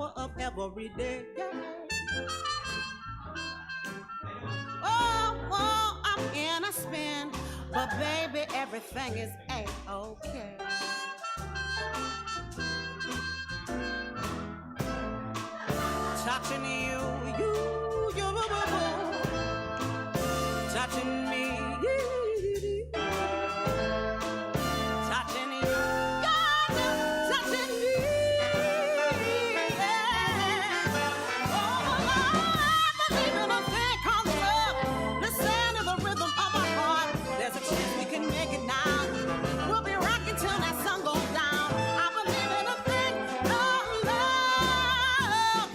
hour of every day. Oh, I'm in a spin, but baby, everything is A-okay. Touching you, touching me, touching you, touching me. Yeah. Oh, I believe in a thing called love. Listen to the rhythm of my heart. There's a chance we can make it now. We'll be rocking till that sun goes down. I believe in a thing called love.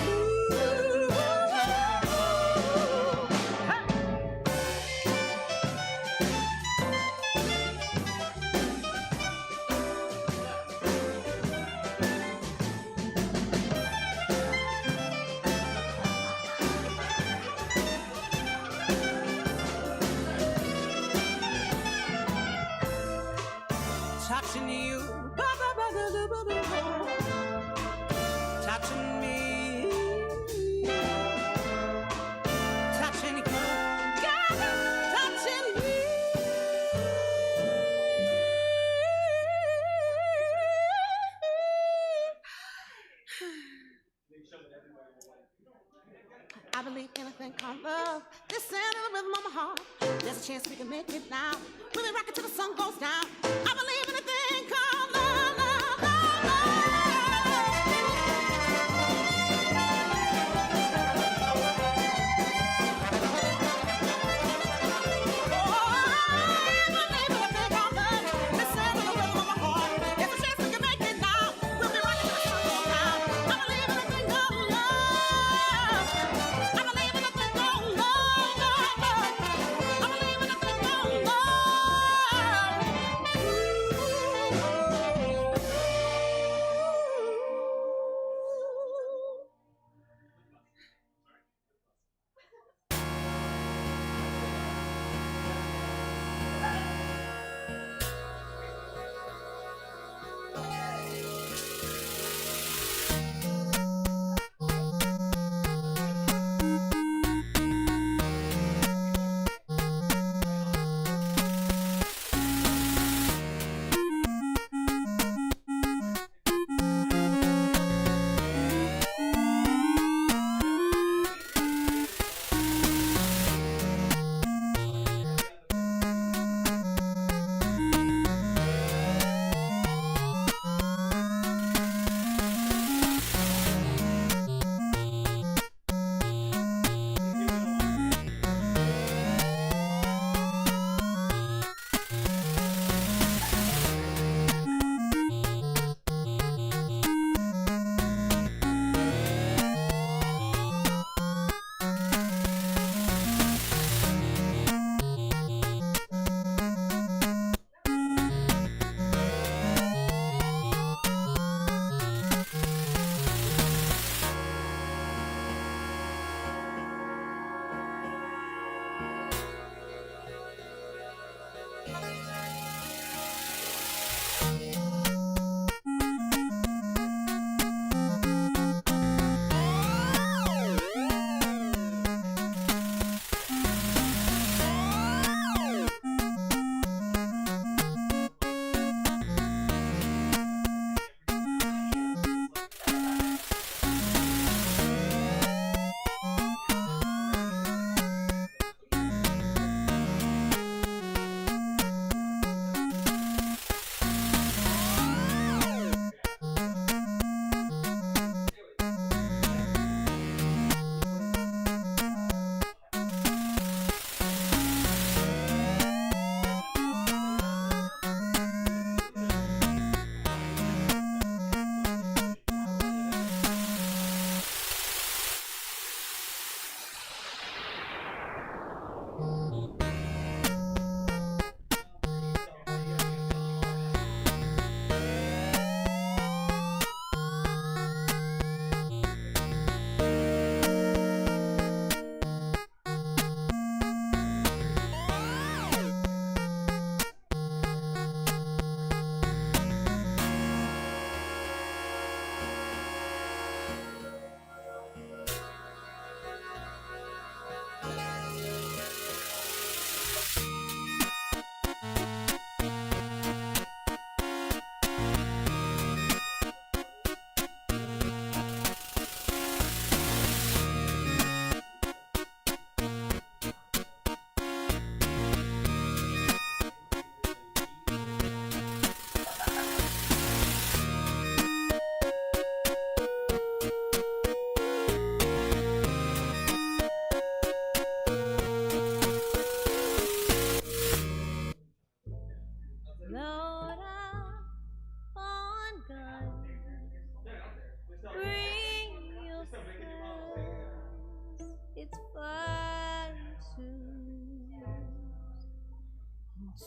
Ooh, touching you, touching me, touching you, touching me. I believe anything called love. Listen to the rhythm of my heart. There's a chance we can make it now. We'll be rocking till the sun goes down. I believe in a thing called love, love, love, oh, I believe in a thing called love. Listen to the rhythm of my heart. There's a chance we can make it now. We'll be rocking till the sun goes down. I believe in a thing called love. I believe in a thing called love, love, love. I believe in a thing called love.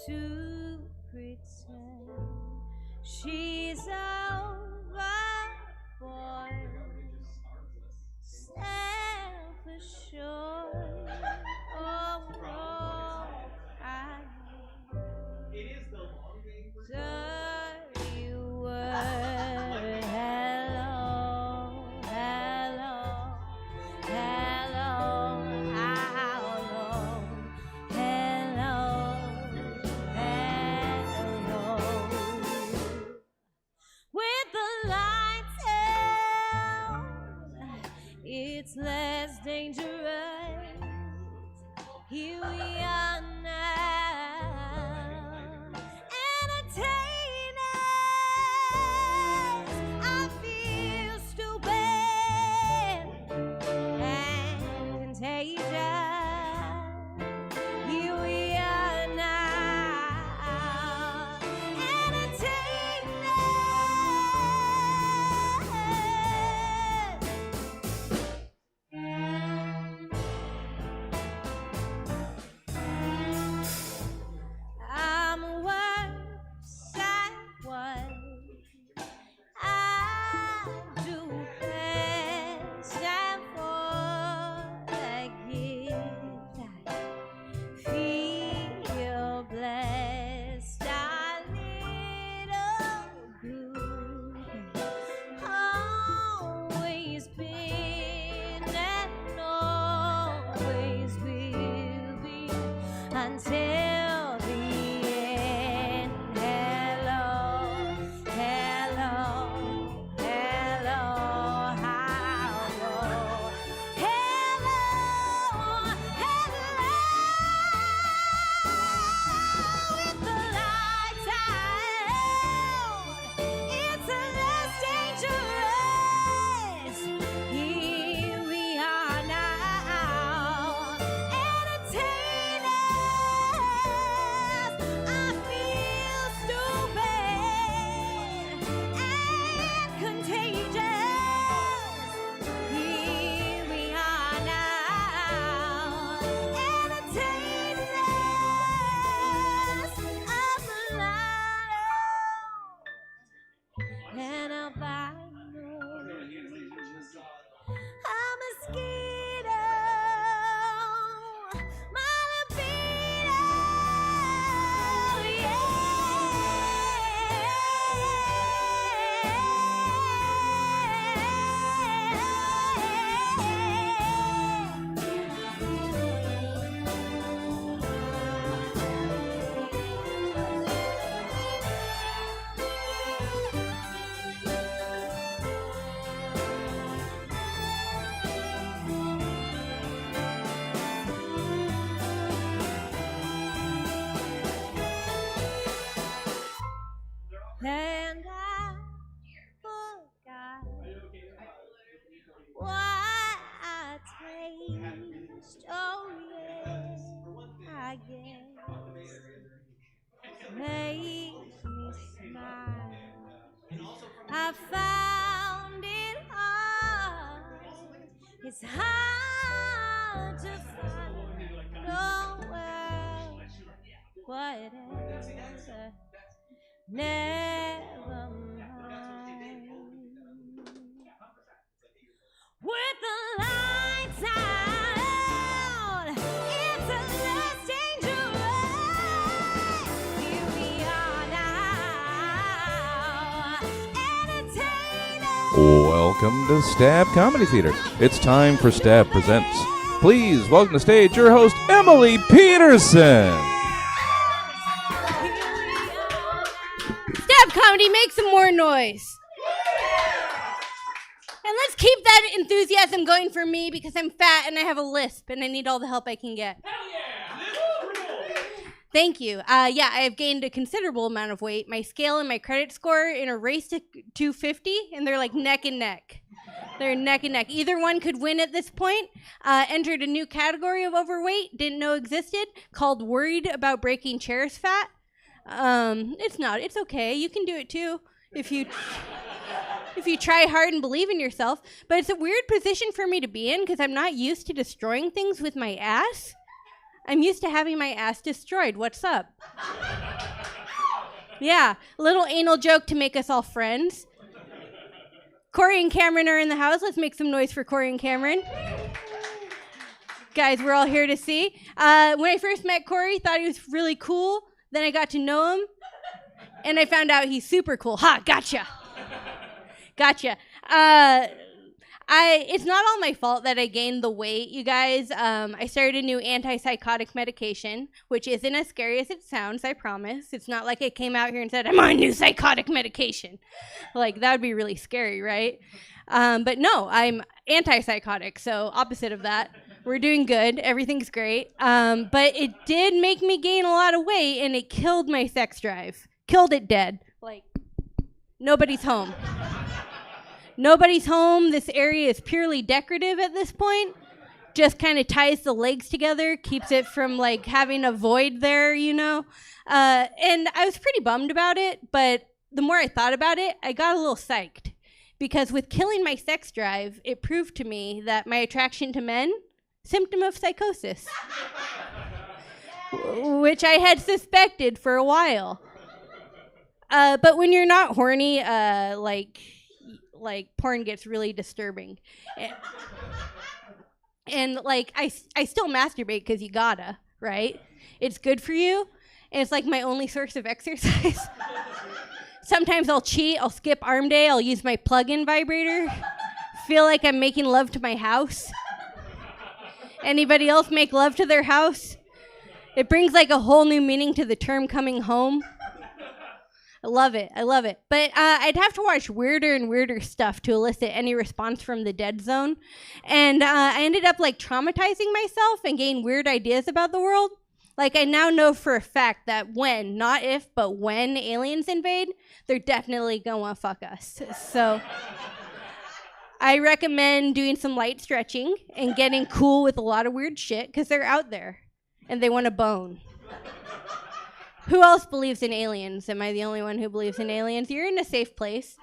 to pretend she's overboard, self-assured. Oh, it is the long game for dirty word. Hello, hello, hello, how long? Hello, hello. With the lights out, it's less dangerous. Here we are now, entertainers. I feel stupid and contagious. Here we are now, entertainers. I'm worse at what I do best, and for a gift I feel blessed. A little good, always been and always will be until the end. Hello, hello, hello, how low? Hello, hello. With the lights out, it's less dangerous. Here we are now, entertainers. I feel stupid and contagious. Here we are now, entertainers of the night. And albino, a mosquito, my libido, and I forgot what I taste. Oh yes, I guess makes me smile. I found it hard. It's hard to find. Oh well, whatever. Never mind. With the lights out, it's less dangerous. Here we are now, entertainers. Welcome to Stab Comedy Theater. It's time for Stab Presents. Please welcome to stage your host, Emily Pedersen. Stab comedy, make some more noise. And let's keep that enthusiasm going for me because I'm fat and I have a lisp and I need all the help I can get. Hell yeah! Thank you. I have gained a considerable amount of weight. My scale and my credit score in a race to 250, and they're like neck and neck. They're neck and neck. Either one could win at this point. Entered a new category of overweight, didn't know existed, called worried about breaking chairs fat. It's not. It's okay. You can do it too if you try hard and believe in yourself. But it's a weird position for me to be in because I'm not used to destroying things with my ass. I'm used to having my ass destroyed. What's up? Yeah, a little anal joke to make us all friends. Cory and Cameron are in the house. Let's make some noise for Cory and Cameron. Guys, we're all here to see. When I first met Cory, thought he was really cool. Then I got to know him, and I found out he's super cool. Ha, gotcha. Gotcha. It's not all my fault that I gained the weight, you guys. I started a new antipsychotic medication, which isn't as scary as it sounds, I promise. It's not like I came out here and said, I'm on a new psychotic medication. Like, that would be really scary, right? But no, I'm antipsychotic, so opposite of that. We're doing good. Everything's great. But it did make me gain a lot of weight, and it killed my sex drive. Killed it dead. Like, nobody's home. Nobody's home. This area is purely decorative at this point. Just kind of ties the legs together, keeps it from like having a void there, you know? And I was pretty bummed about it, but the more I thought about it, I got a little psyched. Because with killing my sex drive, it proved to me that my attraction to men, symptom of psychosis, which I had suspected for a while. But when you're not horny, like porn gets really disturbing. And like I still masturbate because you gotta, right? It's good for you, and it's like my only source of exercise. Sometimes I'll cheat, I'll skip arm day, I'll use my plug-in vibrator, feel like I'm making love to my house. Anybody else make love to their house? It brings like a whole new meaning to the term coming home. I love it. I love it. But I'd have to watch weirder and weirder stuff to elicit any response from the dead zone. And I ended up like traumatizing myself and getting weird ideas about the world. Like I now know for a fact that when, not if, but when aliens invade, they're definitely gonna fuck us. So I recommend doing some light stretching and getting cool with a lot of weird shit because they're out there and they want to bone. Who else believes in aliens? Am I the only one who believes in aliens? You're in a safe place.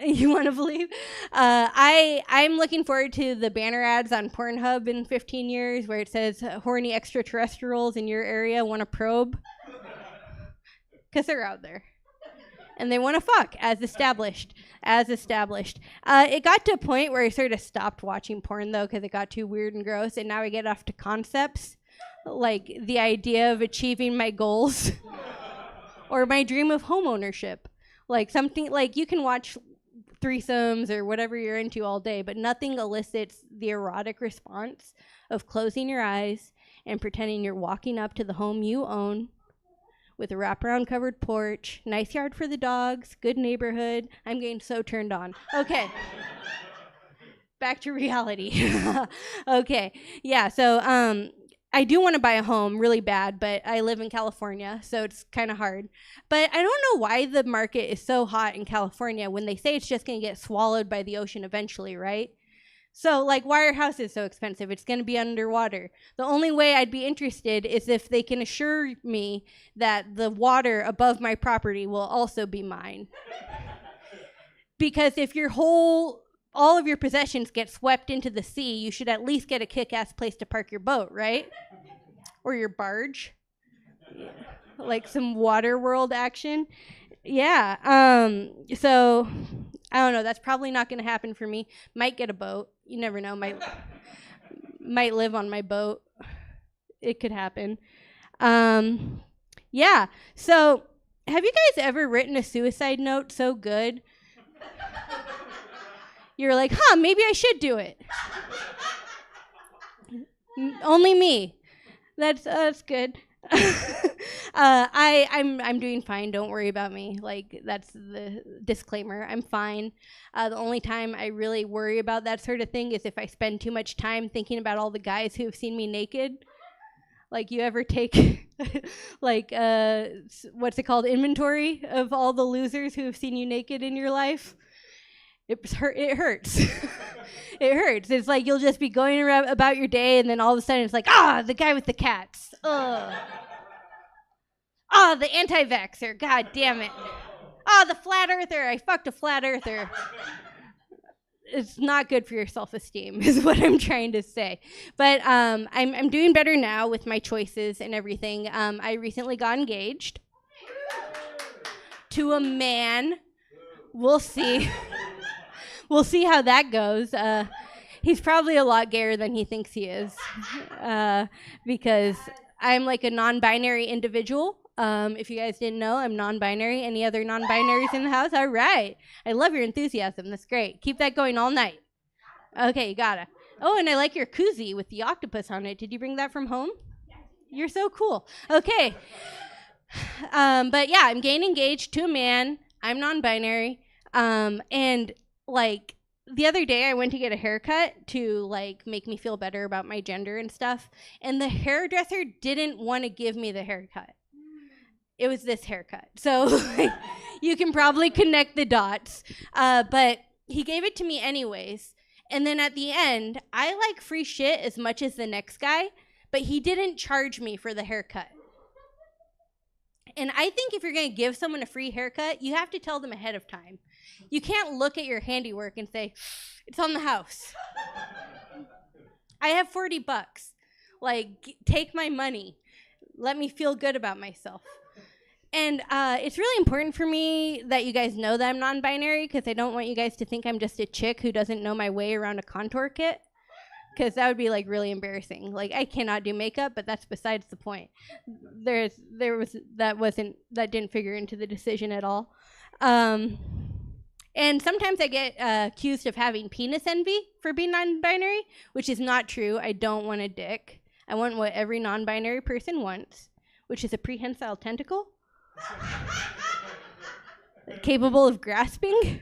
You want to believe? I'm looking forward to the banner ads on Pornhub in 15 years where it says horny extraterrestrials in your area want to probe. Because they're out there. And they want to fuck, as established. It got to a point where I sort of stopped watching porn, though, because it got too weird and gross, and now I get off to concepts. Like the idea of achieving my goals or my dream of home ownership. Like something like you can watch threesomes or whatever you're into all day, but nothing elicits the erotic response of closing your eyes and pretending you're walking up to the home you own with a wraparound covered porch, nice yard for the dogs, good neighborhood. I'm getting so turned on. Okay. Back to reality. Okay. Yeah, so I do want to buy a home really bad, but I live in California, so it's kind of hard. But I don't know why the market is so hot in California when they say it's just going to get swallowed by the ocean eventually, right? So, like, why are houses so expensive? It's going to be underwater. The only way I'd be interested is if they can assure me that the water above my property will also be mine. Because if all of your possessions get swept into the sea, you should at least get a kick-ass place to park your boat, right? Or your barge. Yeah. Like some water world action. Yeah. So, I don't know. That's probably not going to happen for me. Might get a boat. You never know. Might live on my boat. It could happen. Yeah. So, have you guys ever written a suicide note so good? You're like, maybe I should do it. Only me. That's good. I'm doing fine. Don't worry about me. Like, that's the disclaimer. I'm fine. The only time I really worry about that sort of thing is if I spend too much time thinking about all the guys who have seen me naked. Like, you ever take, like, what's it called, inventory of all the losers who have seen you naked in your life? It hurts. It hurts. It's like you'll just be going around about your day, and then all of a sudden it's like, the guy with the cats. Ugh. The anti-vaxxer. God damn it. The flat earther. I fucked a flat earther. It's not good for your self-esteem, is what I'm trying to say. But I'm doing better now with my choices and everything. I recently got engaged. to a man. We'll see. We'll see how that goes. He's probably a lot gayer than he thinks he is, because I'm like a non-binary individual. If you guys didn't know, I'm non-binary. Any other non-binaries in the house? All right. I love your enthusiasm. That's great. Keep that going all night. Okay, you gotta. Oh, and I like your koozie with the octopus on it. Did you bring that from home? You're so cool. Okay. But yeah, I'm getting engaged to a man. I'm non-binary. And like the other day I went to get a haircut to like make me feel better about my gender and stuff. And the hairdresser didn't want to give me the haircut. It was this haircut. So like, you can probably connect the dots. But he gave it to me anyways. And then at the end, I like free shit as much as the next guy, but he didn't charge me for the haircut. And I think if you're going to give someone a free haircut, you have to tell them ahead of time. You can't look at your handiwork and say, it's on the house. I have $40. Like, take my money. Let me feel good about myself. And it's really important for me that you guys know that I'm non-binary, because I don't want you guys to think I'm just a chick who doesn't know my way around a contour kit, because that would be like really embarrassing. Like, I cannot do makeup, but that's besides the point. That didn't figure into the decision at all. And sometimes I get accused of having penis envy for being non-binary, which is not true. I don't want a dick. I want what every non-binary person wants, which is a prehensile tentacle. Capable of grasping,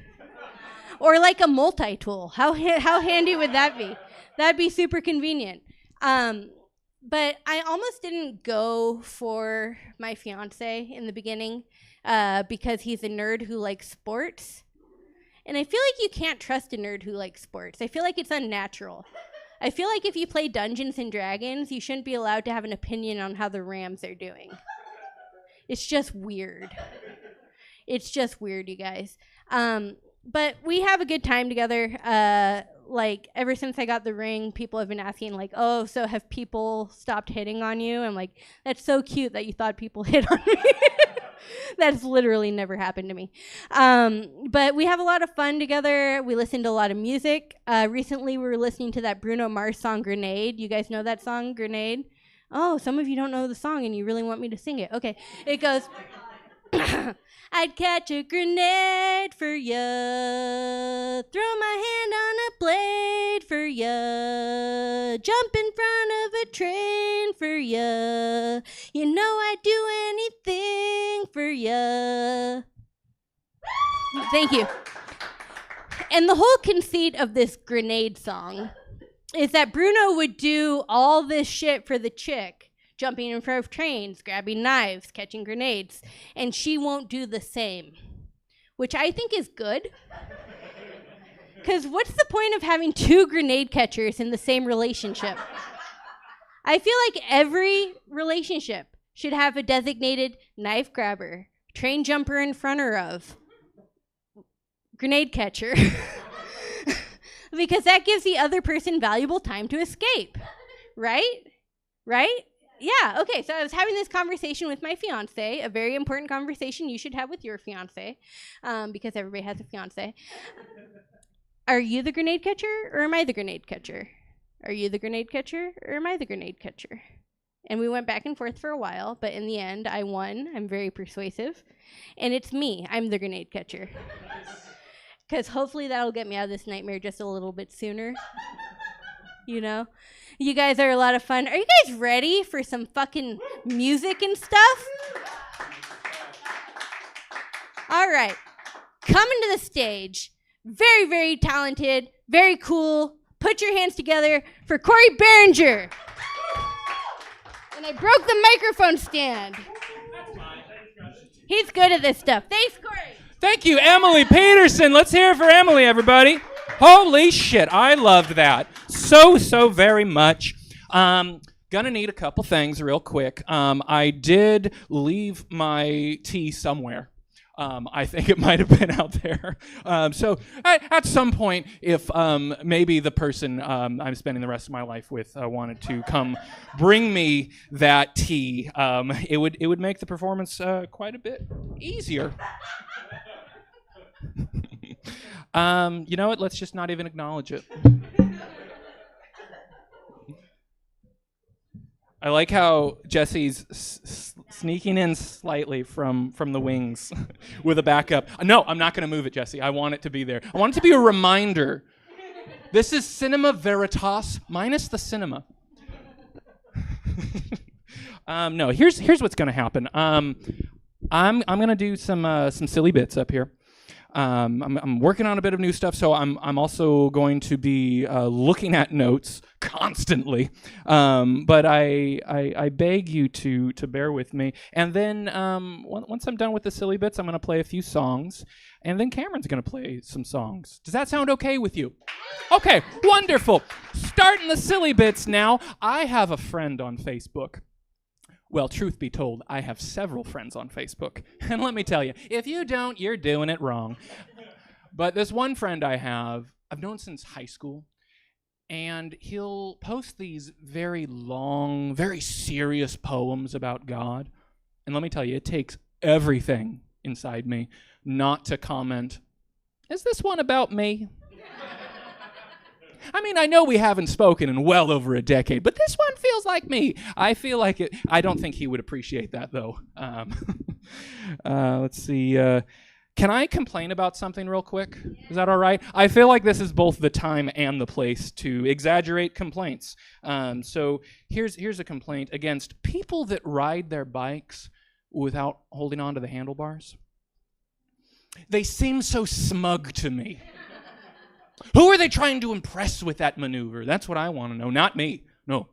or like a multi-tool. How handy would that be? That'd be super convenient. But I almost didn't go for my fiance in the beginning because he's a nerd who likes sports, and I feel like you can't trust a nerd who likes sports. I feel like it's unnatural. I feel like if you play Dungeons and Dragons, you shouldn't be allowed to have an opinion on how the Rams are doing. It's just weird. It's just weird, you guys. But we have a good time together. Like, ever since I got the ring, people have been asking, like, oh, so have people stopped hitting on you? I'm like, that's so cute that you thought people hit on me. That's literally never happened to me. But we have a lot of fun together. We listen to a lot of music. Recently, we were listening to that Bruno Mars song, Grenade. You guys know that song, Grenade? Oh, some of you don't know the song and you really want me to sing it. Okay, it goes, I'd catch a grenade for ya, throw my hand on a blade for ya, jump in front of a train for ya, you know I'd do anything for ya. Thank you. And the whole conceit of this Grenade song is that Bruno would do all this shit for the chick, jumping in front of trains, grabbing knives, catching grenades, and she won't do the same, which I think is good. Because what's the point of having two grenade catchers in the same relationship? I feel like every relationship should have a designated knife grabber, train jumper in front of, grenade catcher. Because that gives the other person valuable time to escape, right? Right? Yeah, okay, so I was having this conversation with my fiance, a very important conversation you should have with your fiance, because everybody has a fiance. Are you the grenade catcher, or am I the grenade catcher? Are you the grenade catcher, or am I the grenade catcher? And we went back and forth for a while, but in the end, I won. I'm very persuasive. And it's me. I'm the grenade catcher. Because hopefully that'll get me out of this nightmare just a little bit sooner. You know? You guys are a lot of fun. Are you guys ready for some fucking music and stuff? All right. Coming to the stage. Very, very talented. Very cool. Put your hands together for Cory Barringer. And I broke the microphone stand. He's good at this stuff. Thanks, Cory. Thank you, Emily Pedersen. Let's hear it for Emily, everybody. Holy shit, I loved that so very much. Gonna need a couple things real quick. I did leave my tea somewhere. I think it might have been out there. So at some point, if maybe the person I'm spending the rest of my life with wanted to come bring me that tea, it would make the performance quite a bit easier. You know what? Let's just not even acknowledge it. I like how Jesse's sneaking in slightly from the wings with a backup. No, I'm not going to move it, Jesse. I want it to be there. I want it to be a reminder. This is cinema veritas minus the cinema. No, here's what's going to happen. I'm going to do some silly bits up here. I'm working on a bit of new stuff, so I'm also going to be looking at notes constantly. But I beg you to bear with me. And then once I'm done with the silly bits, I'm going to play a few songs, and then Cameron's going to play some songs. Does that sound okay with you? Okay, wonderful. Starting the silly bits now. I have a friend on Facebook. Well, truth be told, I have several friends on Facebook. And let me tell you, if you don't, you're doing it wrong. But this one friend I have, I've known since high school, and he'll post these very long, very serious poems about God. And let me tell you, it takes everything inside me not to comment, is this one about me? I mean, I know we haven't spoken in well over a decade, but this one feels like me. I feel like it. I don't think he would appreciate that, though. Let's see. Can I complain about something real quick? Is that all right? I feel like this is both the time and the place to exaggerate complaints. So here's a complaint against people that ride their bikes without holding on to the handlebars. They seem so smug to me. Who are they trying to impress with that maneuver? That's what I want to know, not me. No.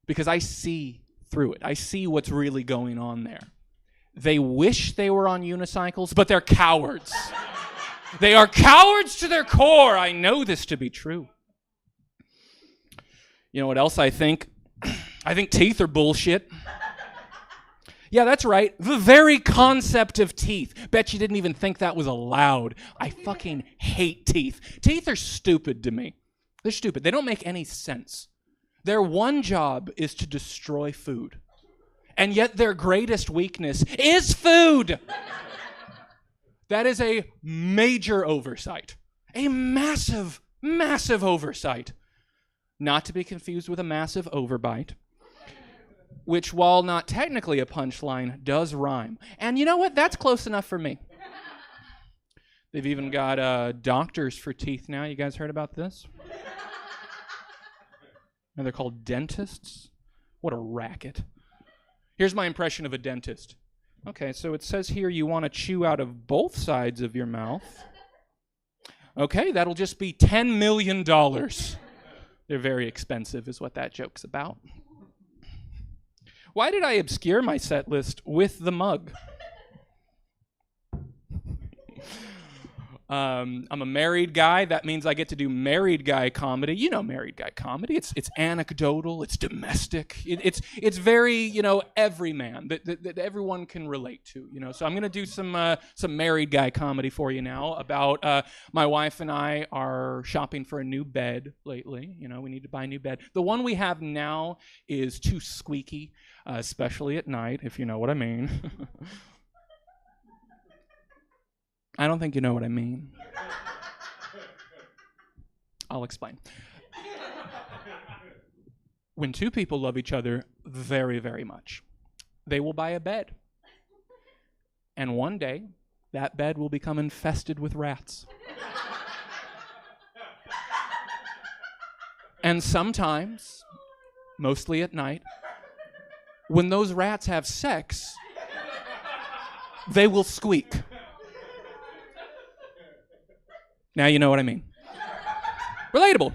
Because I see through it. I see what's really going on there. They wish they were on unicycles, but they're cowards. They are cowards to their core. I know this to be true. You know what else I think? I think teeth are bullshit. Yeah, that's right. The very concept of teeth. Bet you didn't even think that was allowed. I fucking hate teeth. Teeth are stupid to me. They're stupid. They don't make any sense. Their one job is to destroy food. And yet their greatest weakness is food. That is a major oversight. A massive, massive oversight. Not to be confused with a massive overbite, which, while not technically a punchline, does rhyme. And you know what? That's close enough for me. They've even got doctors for teeth now. You guys heard about this? And they're called dentists. What a racket. Here's my impression of a dentist. Okay, so it says here you want to chew out of both sides of your mouth. Okay, that'll just be $10 million. They're very expensive, is what that joke's about. Why did I obscure my set list with the mug? I'm a married guy. That means I get to do married guy comedy. You know married guy comedy. It's anecdotal. It's domestic. It's very, everyman that everyone can relate to. So I'm going to do some married guy comedy for you now about my wife and I are shopping for a new bed lately. We need to buy a new bed. The one we have now is too squeaky, especially at night, if you know what I mean. I don't think you know what I mean. I'll explain. When two people love each other very, very much, they will buy a bed. And one day, that bed will become infested with rats. And sometimes, mostly at night, when those rats have sex, they will squeak. Now you know what I mean. Relatable.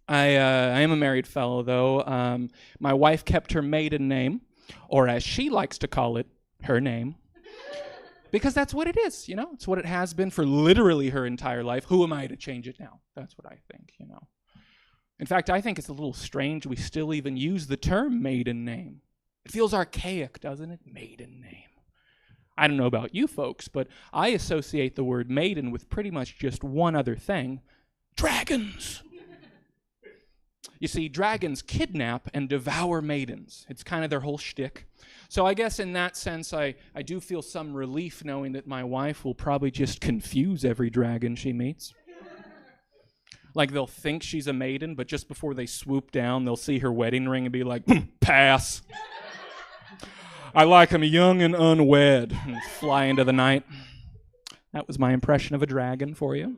I am a married fellow, though. My wife kept her maiden name, or as she likes to call it, her name. Because that's what it is, It's what it has been for literally her entire life. Who am I to change it now? That's what I think, In fact, I think it's a little strange we still even use the term maiden name. It feels archaic, doesn't it? Maiden name. I don't know about you folks, but I associate the word maiden with pretty much just one other thing: dragons. You see, dragons kidnap and devour maidens. It's kind of their whole shtick. So I guess in that sense, I do feel some relief knowing that my wife will probably just confuse every dragon she meets. Like, they'll think she's a maiden, but just before they swoop down, they'll see her wedding ring and be like, pass. I like him young and unwed, and fly into the night. That was my impression of a dragon for you.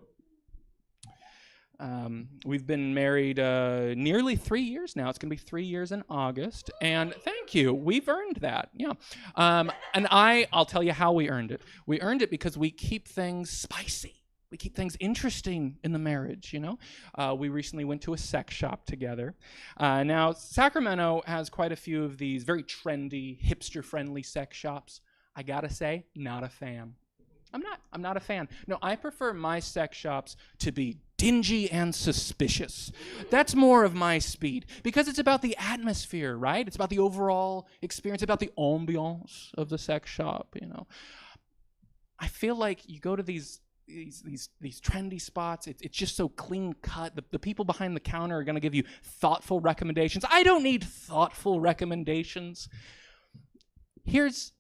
We've been married nearly 3 years now. It's going to be 3 years in August. And thank you. We've earned that. Yeah. And I'll tell you how we earned it. We earned it because we keep things spicy. We keep things interesting in the marriage, you know. We recently went to a sex shop together. Now, Sacramento has quite a few of these very trendy, hipster-friendly sex shops. I gotta say, not a fan. I'm not a fan. No, I prefer my sex shops to be dingy and suspicious. That's more of my speed, because it's about the atmosphere, right? It's about the overall experience, about the ambiance of the sex shop, you know. I feel like you go to these trendy spots, it's just so clean cut. The people behind the counter are going to give you thoughtful recommendations. I don't need thoughtful recommendations. Here's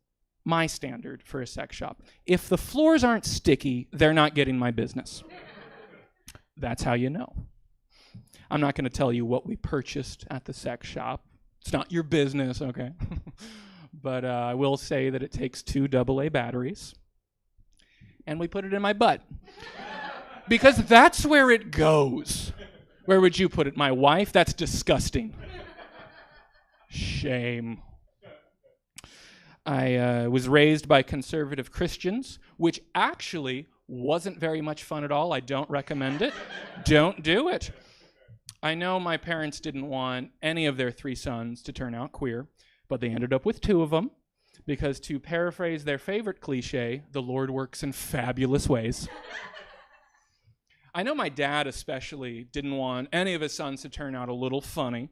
my standard for a sex shop. If the floors aren't sticky, they're not getting my business. That's how you know. I'm not going to tell you what we purchased at the sex shop. It's not your business, okay? But I will say that it takes 2 AA batteries. And we put it in my butt. Because that's where it goes. Where would you put it? My wife? That's disgusting. Shame. I was raised by conservative Christians, which actually wasn't very much fun at all. I don't recommend it. Don't do it. I know my parents didn't want any of their 3 sons to turn out queer, but they ended up with 2 of them. Because, to paraphrase their favorite cliche, the Lord works in fabulous ways. I know my dad especially didn't want any of his sons to turn out a little funny,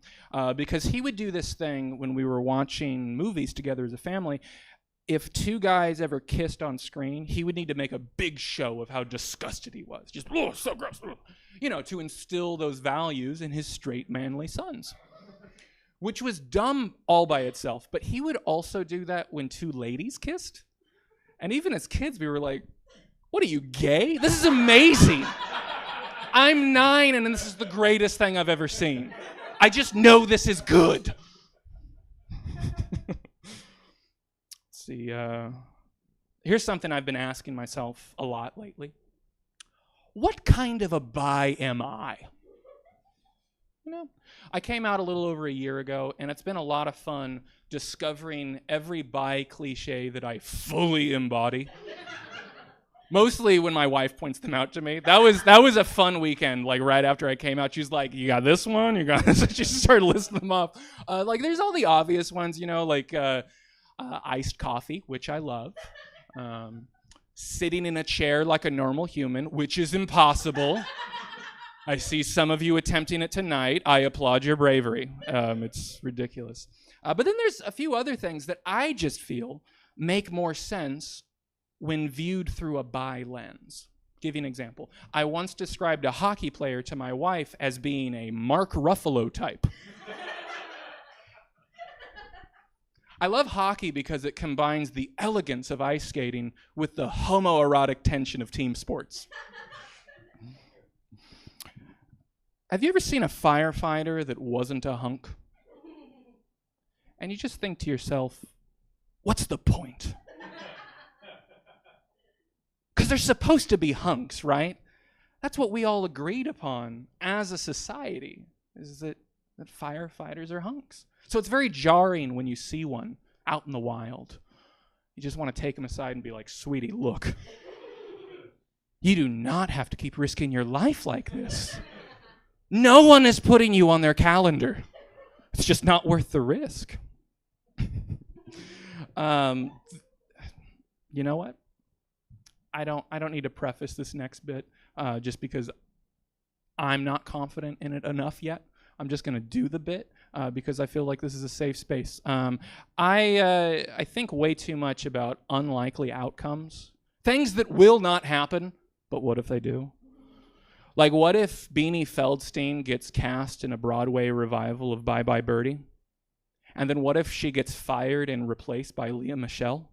because he would do this thing when we were watching movies together as a family. If 2 guys ever kissed on screen, he would need to make a big show of how disgusted he was. Just, oh, so gross. You know, to instill those values in his straight, manly sons. Which was dumb all by itself, but he would also do that when 2 ladies kissed. And even as kids, we were like, what are you, gay? This is amazing. I'm 9, and this is the greatest thing I've ever seen. I just know this is good. Let's see, here's something I've been asking myself a lot lately. What kind of a bi am I? You know, I came out a little over a year ago, and it's been a lot of fun discovering every bi cliche that I fully embody. Mostly when my wife points them out to me. That was a fun weekend. Like, right after I came out, she's like, you got this one? You got this? She just started listing them up. Like, there's all the obvious ones, you know, like iced coffee, which I love. Sitting in a chair like a normal human, which is impossible. I see some of you attempting it tonight. I applaud your bravery. It's ridiculous. But then there's a few other things that I just feel make more sense when viewed through a bi lens. Give you an example. I once described a hockey player to my wife as being a Mark Ruffalo type. I love hockey because it combines the elegance of ice skating with the homoerotic tension of team sports. Have you ever seen a firefighter that wasn't a hunk? And you just think to yourself, what's the point? Because they're supposed to be hunks, right? That's what we all agreed upon as a society, is that firefighters are hunks. So it's very jarring when you see one out in the wild. You just want to take them aside and be like, sweetie, look. You do not have to keep risking your life like this. No one is putting you on their calendar. It's just not worth the risk. You know what? I don't need to preface this next bit just because I'm not confident in it enough yet. I'm just going to do the bit because I feel like this is a safe space. I think way too much about unlikely outcomes, things that will not happen, but what if they do? Like, what if Beanie Feldstein gets cast in a Broadway revival of Bye Bye Birdie? And then what if she gets fired and replaced by Leah Michele?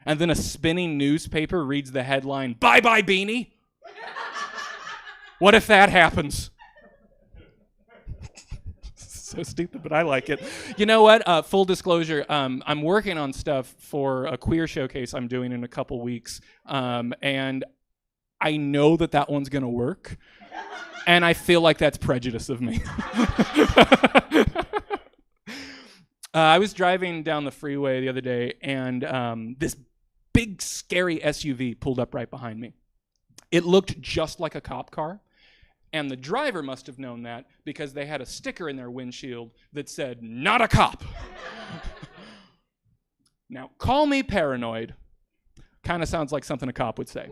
And then a spinning newspaper reads the headline, "Bye Bye Beanie"? What if that happens? So stupid, but I like it. You know what? Full disclosure, I'm working on stuff for a queer showcase I'm doing in a couple weeks. And I know that one's going to work. And I feel like that's prejudice of me. I was driving down the freeway the other day, and this big, scary SUV pulled up right behind me. It looked just like a cop car, and the driver must have known that because they had a sticker in their windshield that said, "Not a cop." Now, call me paranoid. Kind of sounds like something a cop would say.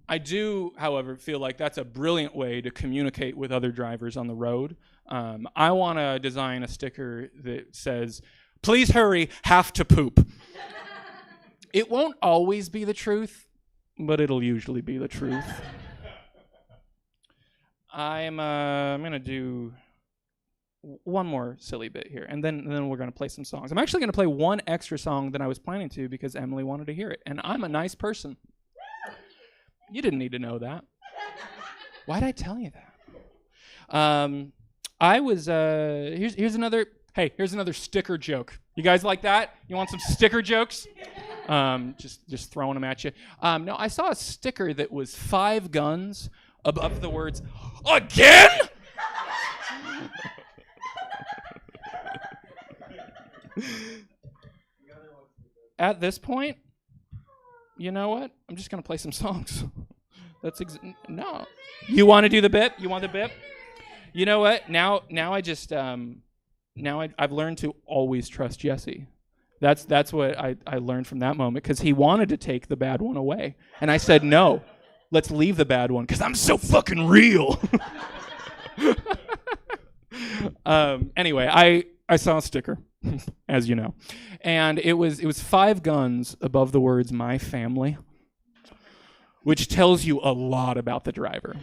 I do, however, feel like that's a brilliant way to communicate with other drivers on the road. I want to design a sticker that says, "Please hurry, have to poop." It won't always be the truth, but it'll usually be the truth. I'm going to do one more silly bit here, and then we're going to play some songs. I'm actually going to play one extra song than I was planning to because Emily wanted to hear it, and I'm a nice person. You didn't need to know that. Why'd I tell you that? I was here's another sticker joke. You guys like that? You want some sticker jokes? Just throwing them at you. No, I saw a sticker that was 5 guns above the words "Again?" At this point, you know what? I'm just gonna play some songs. No. You want to do the bit? You want the bit? You know what? Now I just I've learned to always trust Jesse. That's what I learned from that moment, because he wanted to take the bad one away, and I said no. Let's leave the bad one because I'm so fucking real. Anyway, I saw a sticker, as you know, and it was 5 guns above the words "My family," which tells you a lot about the driver.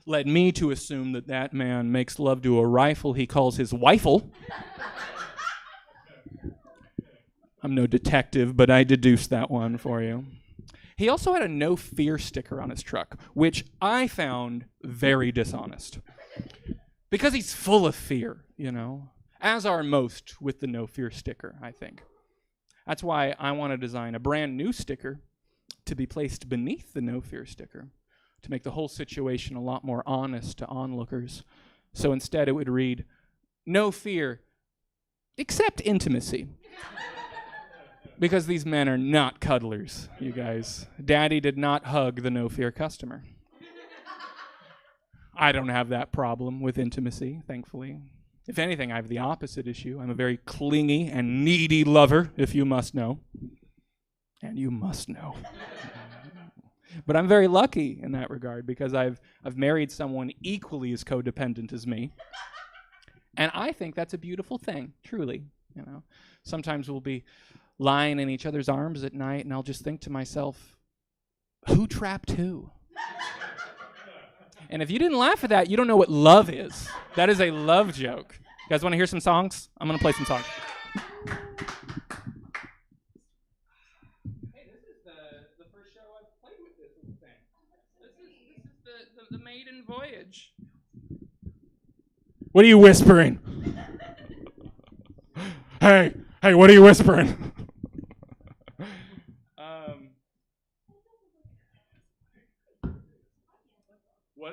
Led me to assume that man makes love to a rifle he calls his wifle. I'm no detective, but I deduced that one for you. He also had a "No Fear" sticker on his truck, which I found very dishonest. Because he's full of fear, you know, as are most with the "No Fear" sticker, I think. That's why I want to design a brand new sticker to be placed beneath the "No Fear" sticker to make the whole situation a lot more honest to onlookers. So instead it would read, "No fear, except intimacy." Because these men are not cuddlers, you guys. Daddy did not hug the "No Fear" customer. I don't have that problem with intimacy, thankfully. If anything, I have the opposite issue. I'm a very clingy and needy lover, if you must know. And you must know. But I'm very lucky in that regard because I've married someone equally as codependent as me. And I think that's a beautiful thing, truly. You know, sometimes we'll be lying in each other's arms at night, and I'll just think to myself, who trapped who? And if you didn't laugh at that, you don't know what love is. That is a love joke. You guys want to hear some songs? I'm going to play some songs. Hey, this is the first show I've played with this little thing. This is the maiden voyage. What are you whispering? Hey, what are you whispering?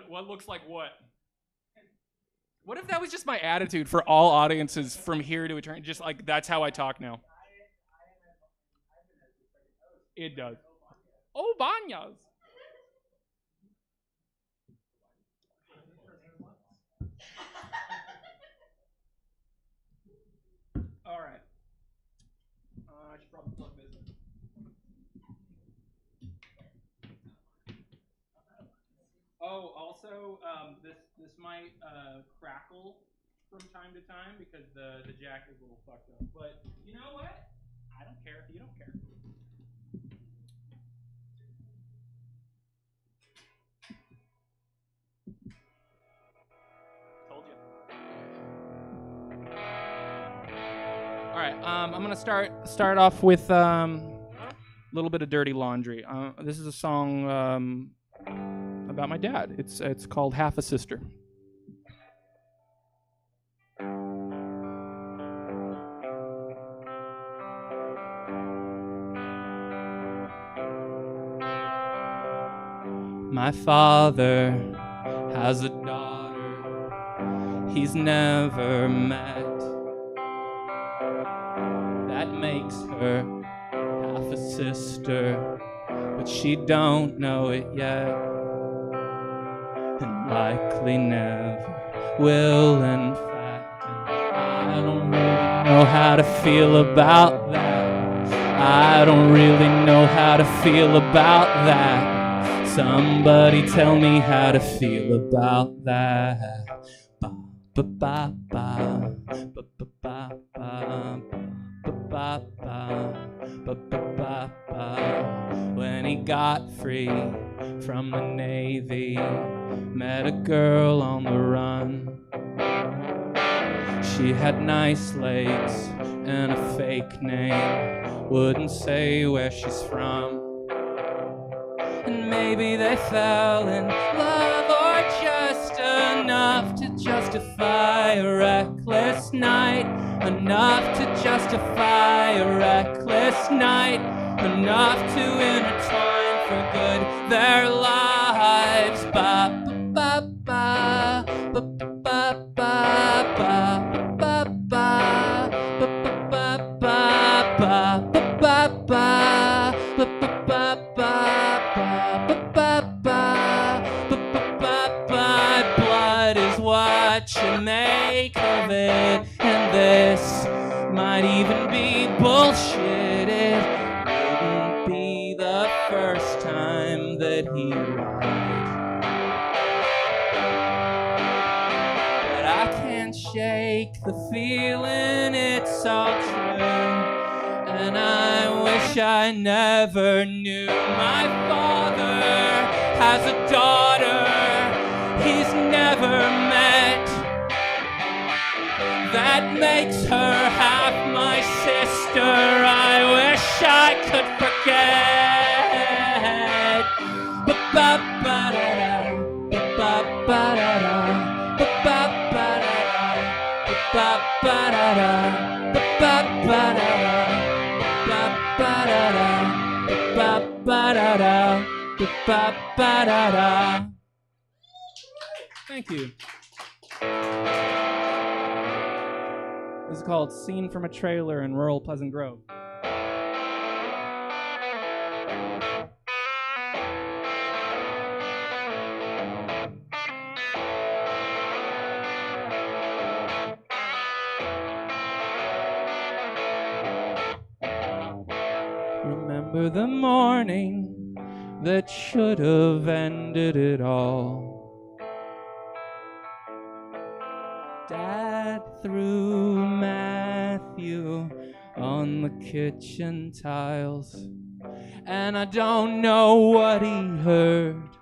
What looks like what? What if that was just my attitude for all audiences from here to eternity? Just like that's how I talk now. It does. Oh, Banyas. All right. I should probably plug this in. Oh, also, this might crackle from time to time because the jack is a little fucked up. But you know what? I don't care if you don't care. Told you. All right, I'm gonna start off with a little bit of Dirty Laundry. This is a song about my dad. It's called Half a Sister. My father has a daughter he's never met. That makes her half a sister, but she don't know it yet, and likely never will, in fact. And I don't really know how to feel about that. I don't really know how to feel about that. Somebody tell me how to feel about that. Ba ba ba ba ba ba ba ba ba ba ba ba. When he got free from the Navy, met a girl on the run. She had nice legs and a fake name, wouldn't say where she's from. And maybe they fell in love, or just enough to justify a reckless night. Enough to justify a reckless night. Enough to intertwine for good their lives. Ba ba ba ba ba ba ba ba ba ba ba ba ba ba ba. Blood is what you make of it, and this might even be bullshit. It wouldn't be the first time that he lied, but I can't shake the feeling it's all true, and I wish I never knew. My father has a daughter he's never met. That makes her half my sister. I wish I could forget. Ba-ba-ba-da-da, ba-ba-ba-da-da, ba-ba-ba-da-da, ba-ba-ba-da-da, ba-ba-ba-da-da, ba-ba-ba-da-da, ba-ba-ba-da-da, ba-ba-ba-da-da. Thank you. This is called Scene from a Trailer in Rural Pleasant Grove. Remember the morning that should have ended it all. Dad threw Matthew on the kitchen tiles, and I don't know what he heard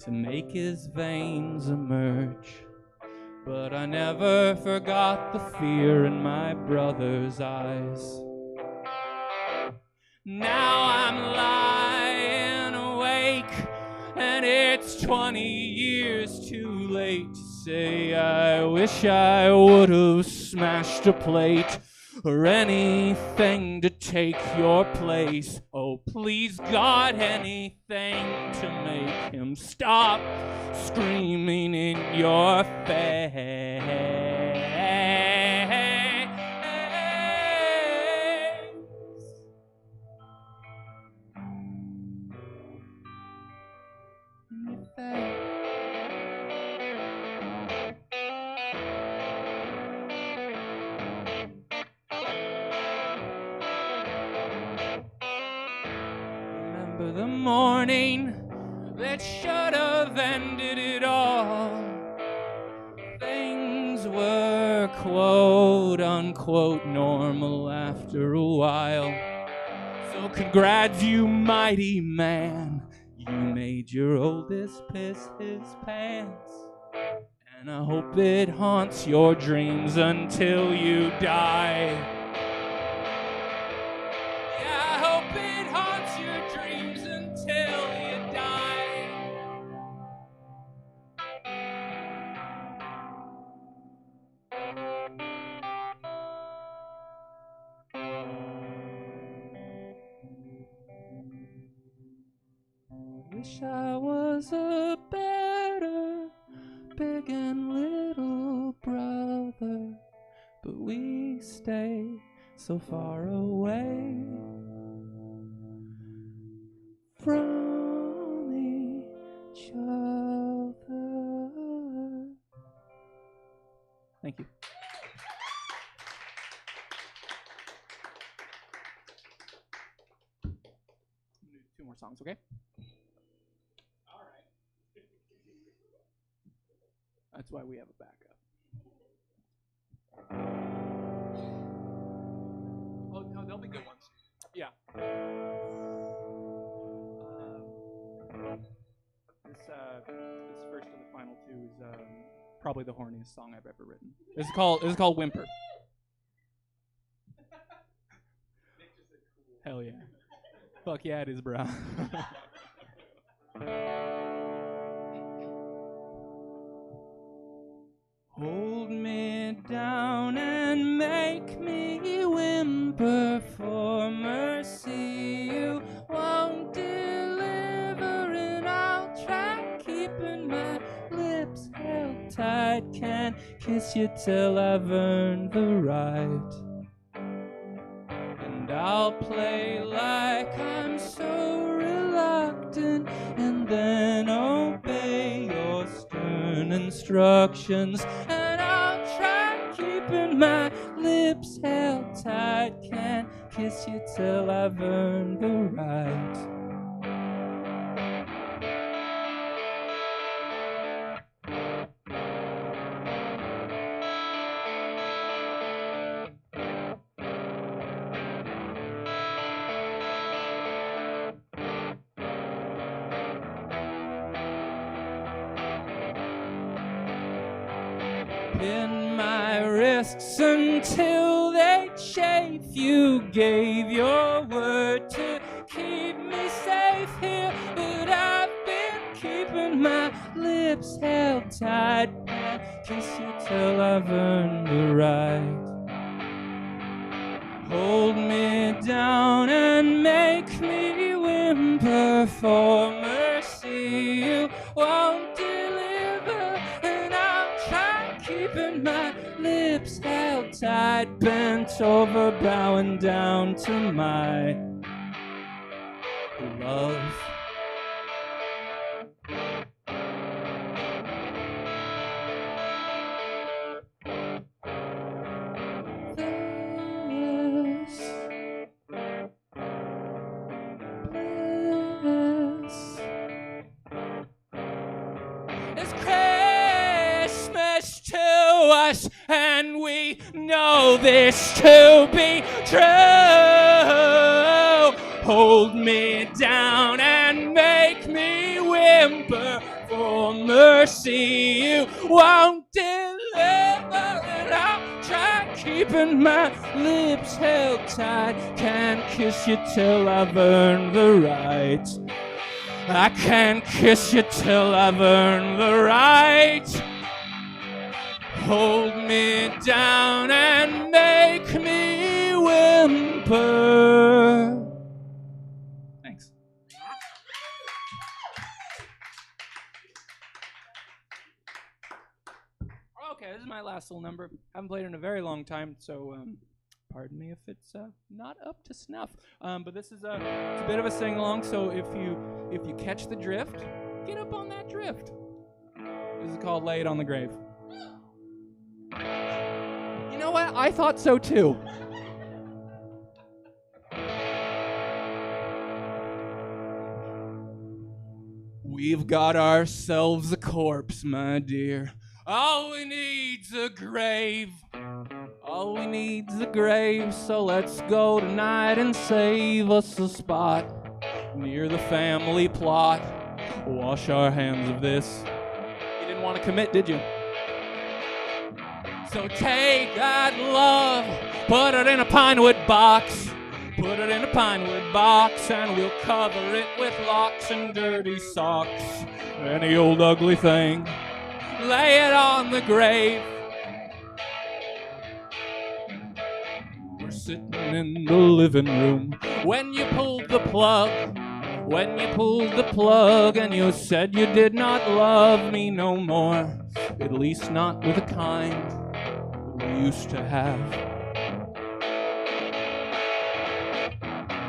to make his veins emerge, but I never forgot the fear in my brother's eyes. Now I'm lying awake, and it's 20 years too late to say I wish I would have smashed a plate or anything to take your place. Oh, please, God, anything to make him stop screaming in your face. Remember the morning that should have ended it all. Things were you're quote unquote normal after a while. So congrats, you mighty man. You made your oldest piss his pants. And I hope it haunts your dreams until you die. Yeah, I hope it haunts your dreams until you die. Wish I was a better big and little brother, but we stay so far away from each other. Thank you. Two more songs, okay? All right. That's why we have a backup. Oh, no, they'll be good ones. Yeah. This first of the final two is probably the horniest song I've ever written. This is called Whimper. Hell yeah. Fuck yeah, it is, bro. Hold me down and make me whimper for mercy. You won't deliver, and I'll try keeping my lips held tight. Can't kiss you till I've earned the right. And I'll play like I'm so reluctant, and then obey your stern instructions. And I'll try keeping my lips held tight. Can't kiss you till I've earned the right. In my wrists until they chafe. You gave your word to keep me safe here, but I've been keeping my lips held tight. Can't kiss you till I've earned the right. Hold me down and make me whimper for mercy. You won't deliver, and I'll try keeping my lips held tight. Bent over, bowing down to my love. It's Christmas to us, and we know this to be true. Hold me down and make me whimper for mercy. You won't deliver, and I'll try keeping my lips held tight. Can't kiss you till I've earned the right. I can't kiss you till I've earned the right. Hold me down and make me whimper. Thanks. Okay, this is my last little number. Haven't played in a very long time, so pardon me if it's not up to snuff. But this is it's a bit of a sing-along, so if you catch the drift, get up on that drift. This is called Lay It on the Grave. You know what? I thought so too. We've got ourselves a corpse, my dear. All we need's a grave. All we need's a grave, so let's go tonight and save us a spot near the family plot. Wash our hands of this. You didn't want to commit, did you? So take that love, put it in a pine wood box. Put it in a pine wood box, and we'll cover it with locks and dirty socks. Any old ugly thing, lay it on the grave. We're sitting in the living room when you pulled the plug. When you pulled the plug and you said you did not love me no more, at least not with the kind we used to have.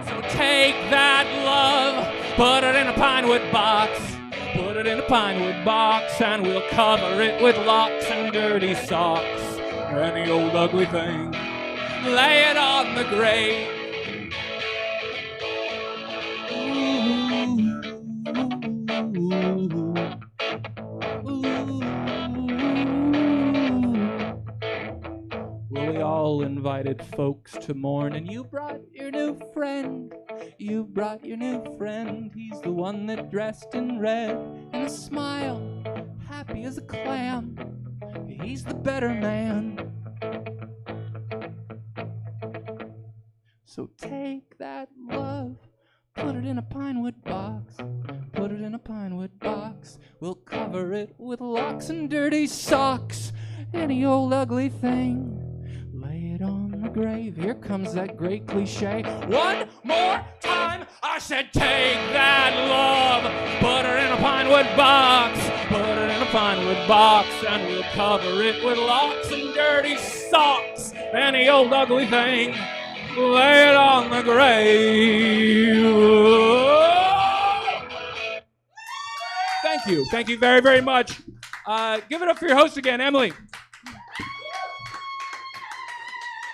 So take that love, put it in a pine wood box. Put it in a pine wood box, and we'll cover it with locks and dirty socks. Any old ugly thing, lay it on the grave. Well, we all invited folks to mourn, and you brought your new friend. You brought your new friend. He's the one that dressed in red and a smile, happy as a clam. He's the better man. So take that love, put it in a pine wood box. Put it in a pine wood box. We'll cover it with locks and dirty socks. Any old ugly thing, lay it on the grave. Here comes that great cliche. One more time, I said take that love, put it in a pine wood box. Put it in a pine wood box, and we'll cover it with locks and dirty socks. Any old ugly thing, lay it on the grave. Thank you very, very much. Give it up for your host again, Emily.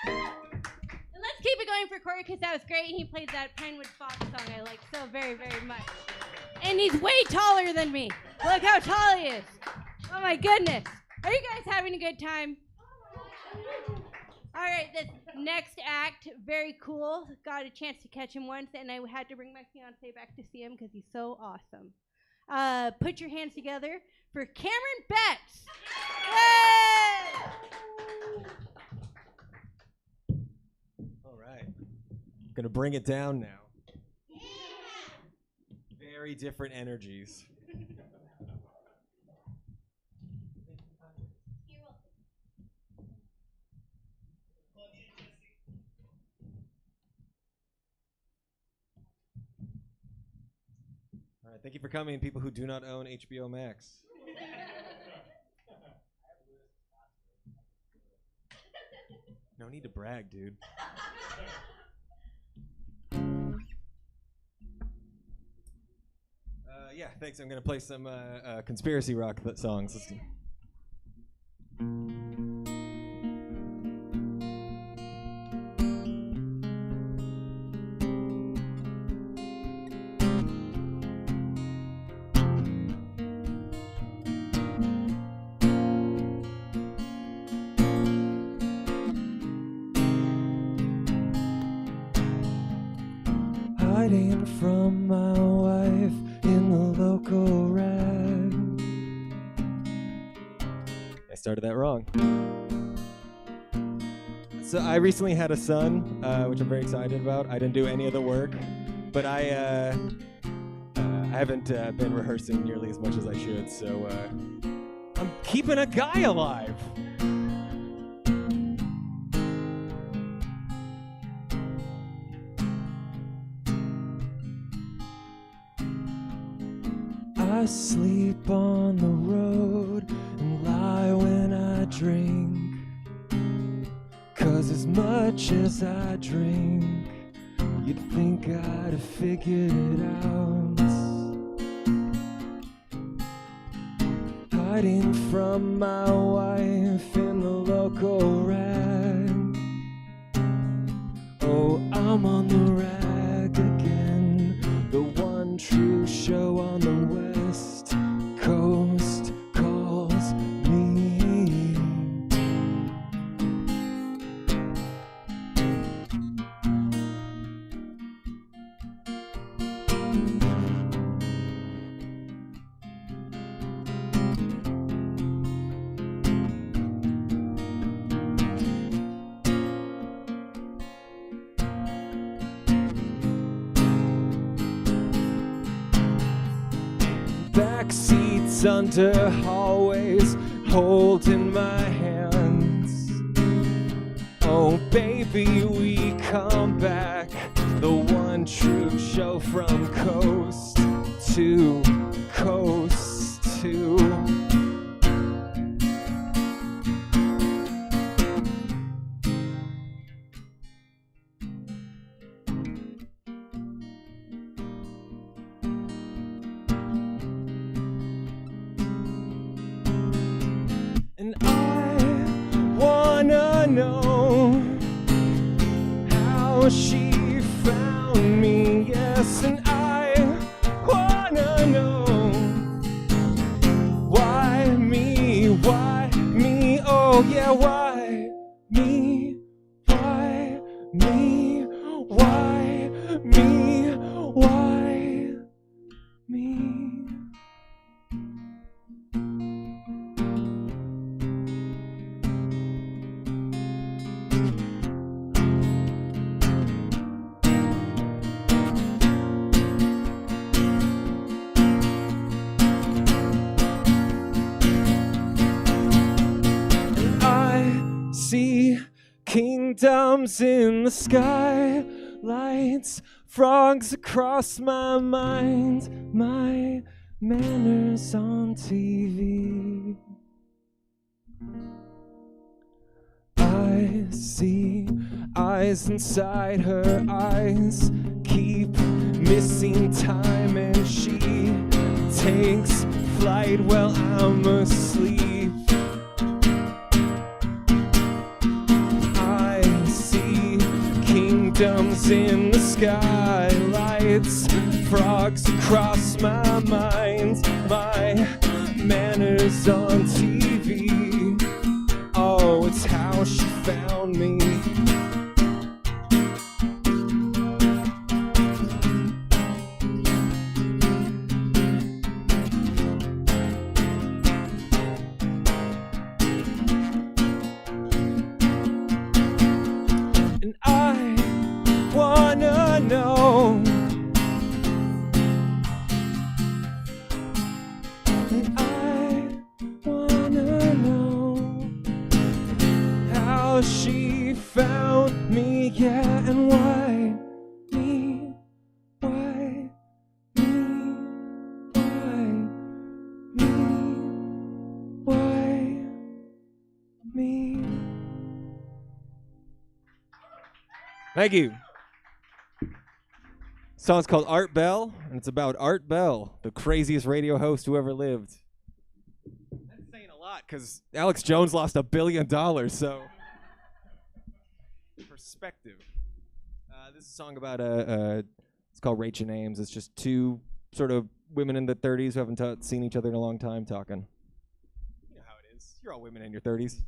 Let's keep it going for Cory, because that was great. He played that Pinewood Fox song I like so very, very much. And he's way taller than me. Look how tall he is. Oh my goodness. Are you guys having a good time? All right, this next act, very cool. Got a chance to catch him once, and I had to bring my fiance back to see him because he's so awesome. Put your hands together for Cameron Betts. Yay! All right. Gonna bring it down now. Very different energies. All right, thank you for coming, people who do not own HBO Max. No need to brag, dude. Yeah, thanks. I'm gonna play some conspiracy rock songs. Let's do. Hiding from my wife in the local rag. I started that wrong. So I recently had a son, which I'm very excited about. I didn't do any of the work, but I haven't been rehearsing nearly as much as I should, so I'm keeping a guy alive. I sleep on the road and lie when I drink. 'Cause as much as I drink, you'd think I'd have figured it out. Hiding from my wife in the local rag. Oh, I'm on the rag again. The one true show on the West Coast calls me. asunder, always holding my hands. Oh baby, we come back, the one true show from coast to coast to. And I wanna know how she found me, yes, and I wanna know why me, oh yeah, why me, why me, why me, why me. See kingdoms in the sky, lights, frogs across my mind, my manners on TV. I see eyes inside her eyes, keep missing time, and she takes flight while I'm asleep. Kingdoms in the sky, lights, frogs across my mind, my manners on TV. Oh, it's how she found me. And I wanna know, and I wanna know how she found me, yeah, and why me, why me, why me, why me. Thank you. The song's called Art Bell, and it's about Art Bell, the craziest radio host who ever lived. That's saying a lot, because Alex Jones lost $1 billion, so perspective. This is a song about it's called Rate Your Names. It's just two sort of women in their 30s who haven't seen each other in a long time talking. You know how it is. You're all women in your 30s.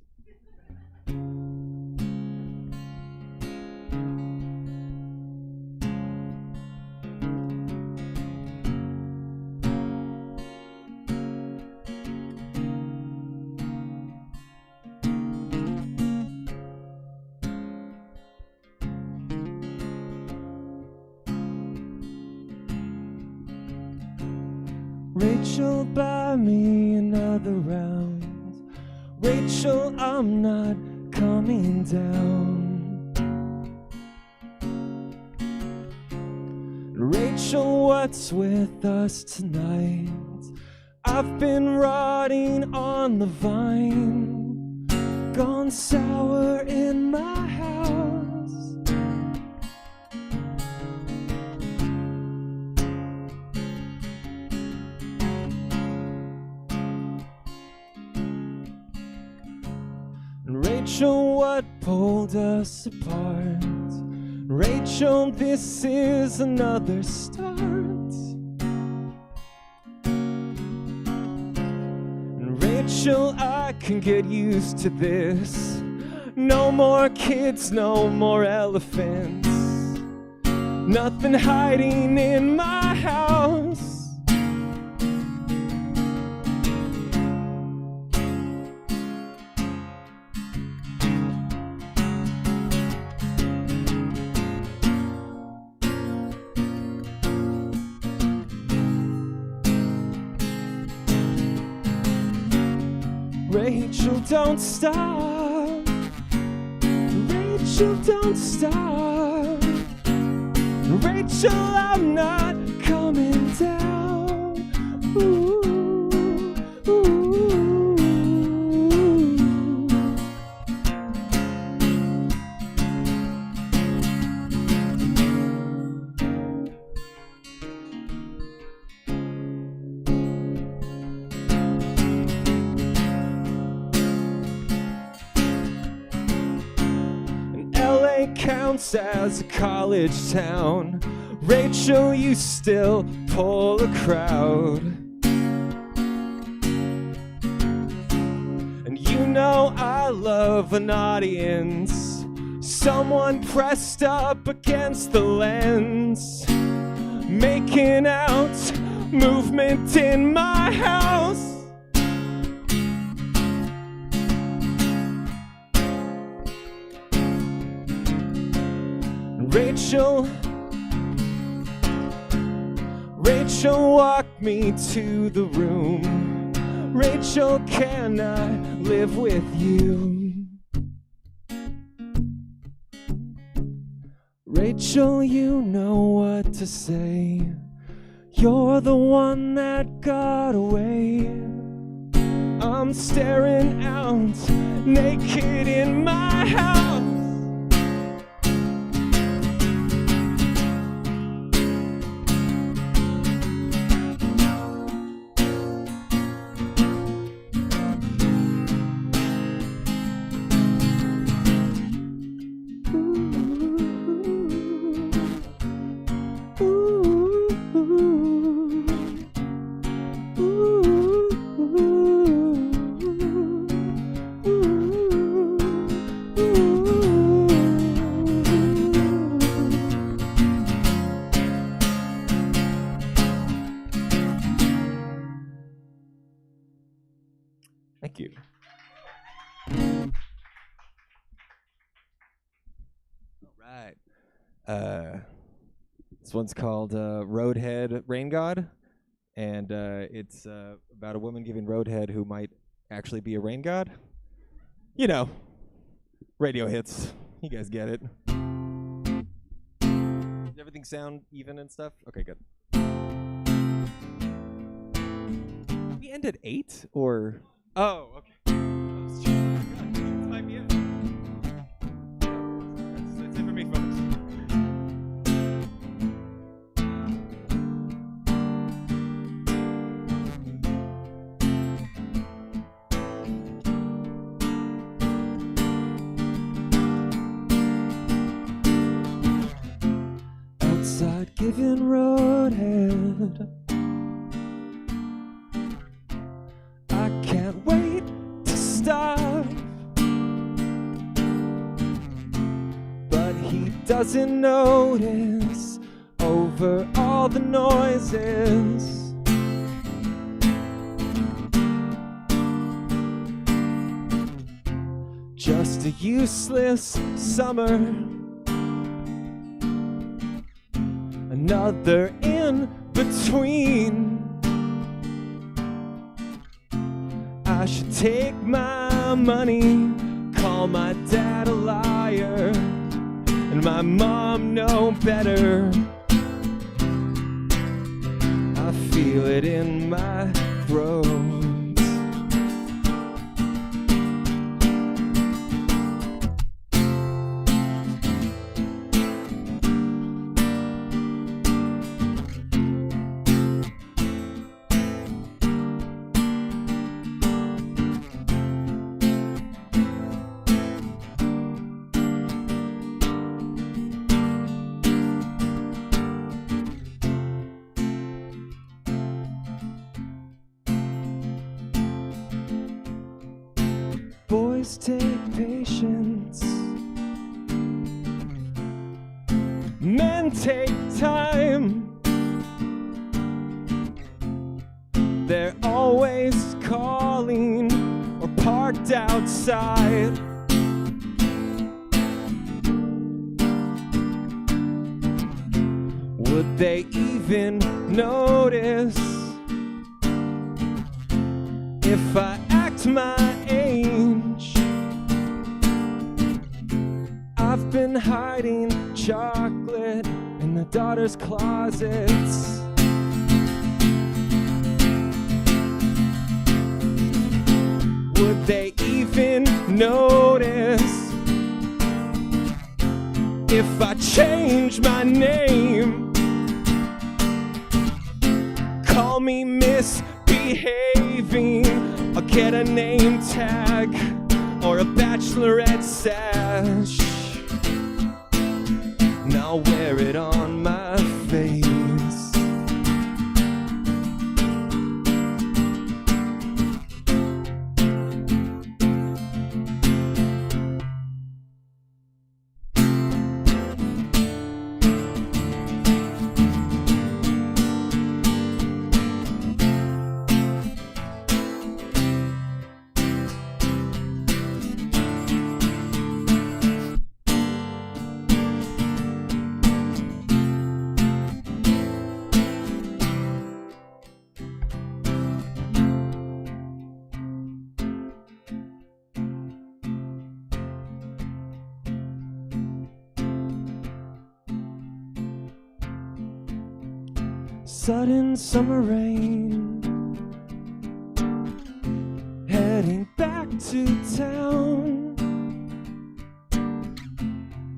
Rachel, buy me another round. Rachel, I'm not coming down. Rachel, what's with us tonight? I've been rotting on the vine, gone sour in my house. Rachel, what pulled us apart? Rachel, this is another start. Rachel, I can get used to this. No more kids, no more elephants. Nothing hiding in my house. Rachel, don't stop. Rachel, don't stop. Rachel, I'm not coming down. Ooh, ooh. And LA counts as a college town. Rachel, you still pull a crowd. And you know I love an audience, someone pressed up against the lens, making out movement in my house. Rachel, walk me to the room. Rachel, can I live with you? Rachel, you know what to say. You're the one that got away. I'm staring out naked in my house. Thank you. All right. This one's called Roadhead Rain God, and it's about a woman giving Roadhead who might actually be a rain god. You know, radio hits. You guys get it. Does everything sound even and stuff? Okay, good. We end at 8 or? Oh, okay. This might be it. That's it for me, folks. Outside giving Roadhead. I can't wait to stop, but he doesn't notice over all the noises. Just a useless summer, another in between. I should take my money, call my dad a liar, and my mom know better. I feel it in my throat. Boys take patience, men take time. They're always calling or parked outside. Would they even notice if I act my age? I've been hiding chocolate in the daughter's closets. Would they even notice if I change my name? Call me misbehaving. I'll get a name tag or a bachelorette sash, and I'll wear it on my face. Sudden summer rain, heading back to town.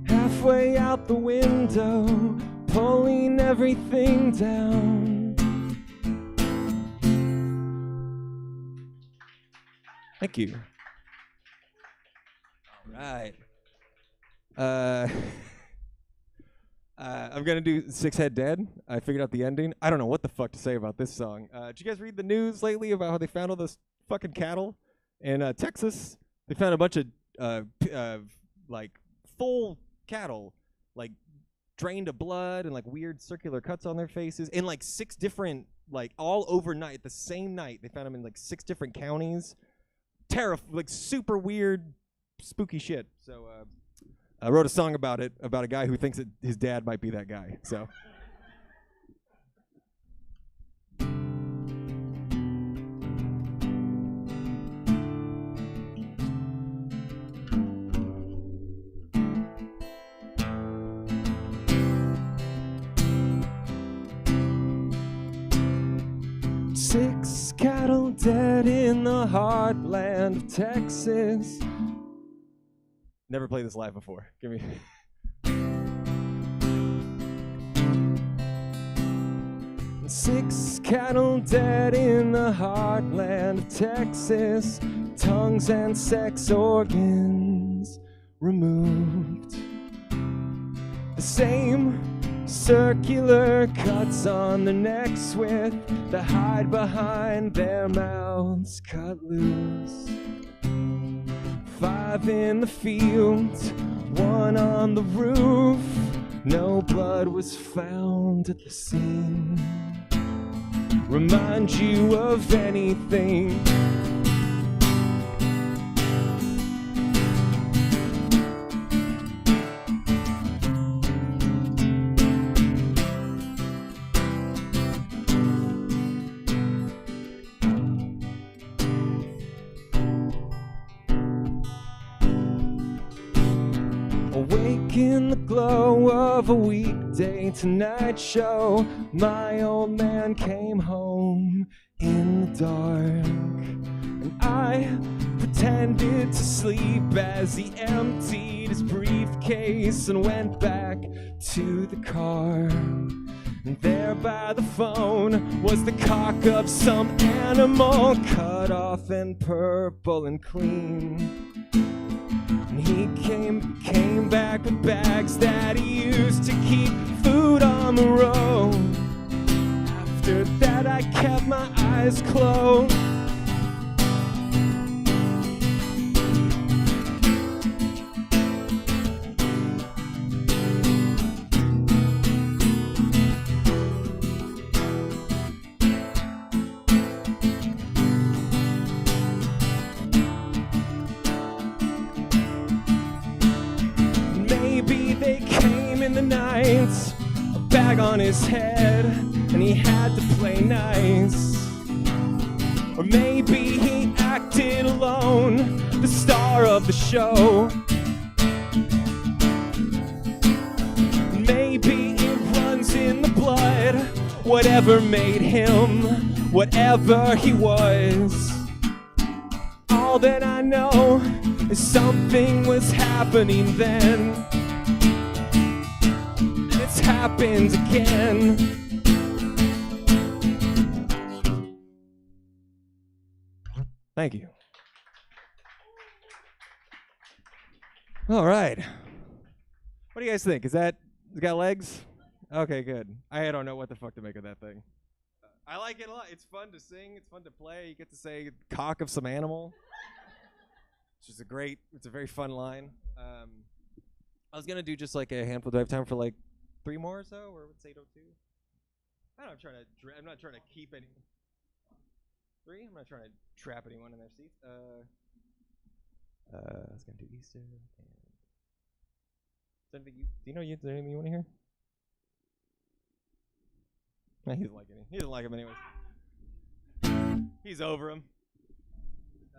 Halfway out the window, pulling everything down. Thank you. All right. I'm gonna do Six Head Dead. I figured out the ending. I don't know what the fuck to say about this song. Did you guys read the news lately about how they found all those fucking cattle in Texas? They found a bunch of like full cattle, like drained of blood and like weird circular cuts on their faces in like 6 different, like all overnight, the same night. They found them in like 6 different counties. Like super weird, spooky shit. So I wrote a song about it, about a guy who thinks that his dad might be that guy. So. Six cattle dead in the heartland of Texas. Never played this live before. Give me. 6 cattle dead in the heartland of Texas. Tongues and sex organs removed. The same circular cuts on their necks with the hide behind their mouths cut loose. 5 in the field, 1 on the roof. No blood was found at the scene. Remind you of anything? Awake in the glow of a weekday Tonight Show, my old man came home in the dark, and I pretended to sleep as he emptied his briefcase and went back to the car. And there by the phone was the cock of some animal, cut off and purple and clean. And he came back with bags that he used to keep food on the road. After that I kept my eyes closed. A bag on his head, and he had to play nice. Or maybe he acted alone, the star of the show. whatever made him, whatever he was. All that I know is something was happening then, and it's happened again. Thank you. All right. What do you guys think? Is that got legs? Okay, good. I don't know what the fuck to make of that thing. I like it a lot. It's fun to sing. It's fun to play. You get to say cock of some animal. It's a very fun line. I was going to do just like a handful. Do I have time for like 3 more or so? Or it's 8:02? I don't know. I'm not trying to keep any. 3? I'm not trying to trap anyone in their seats. I was going to do Easter. Do you know is there anything you want to hear? Nah, he doesn't like any. He doesn't like him anyways. He's over him. I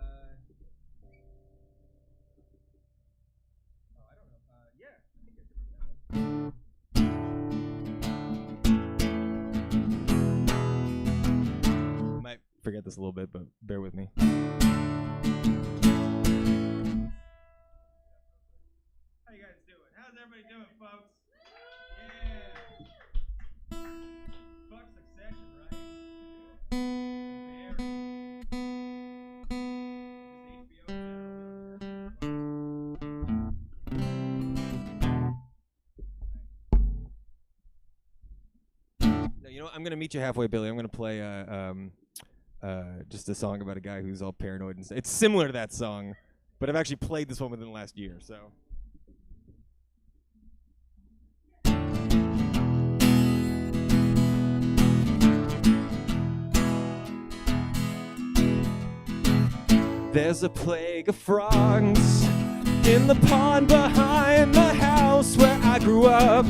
don't know. Yeah, I think I can remember that one. Might forget this a little bit, but bear with me. How you guys doing? How's everybody doing, folks? Yeah. Fuck Succession, right? No, you know what? I'm gonna meet you halfway, Billy. I'm gonna play just a song about a guy who's all paranoid and it's similar to that song, but I've actually played this one within the last year, so. There's a plague of frogs in the pond behind the house where I grew up.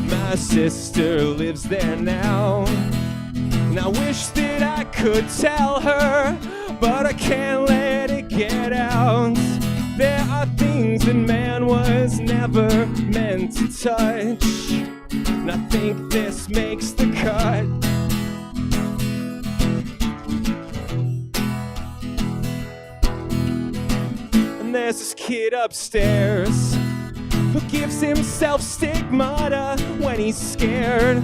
My sister lives there now, and I wish that I could tell her, but I can't let it get out. There are things that man was never meant to touch, and I think this makes the cut. There's this kid upstairs who gives himself stigmata when he's scared.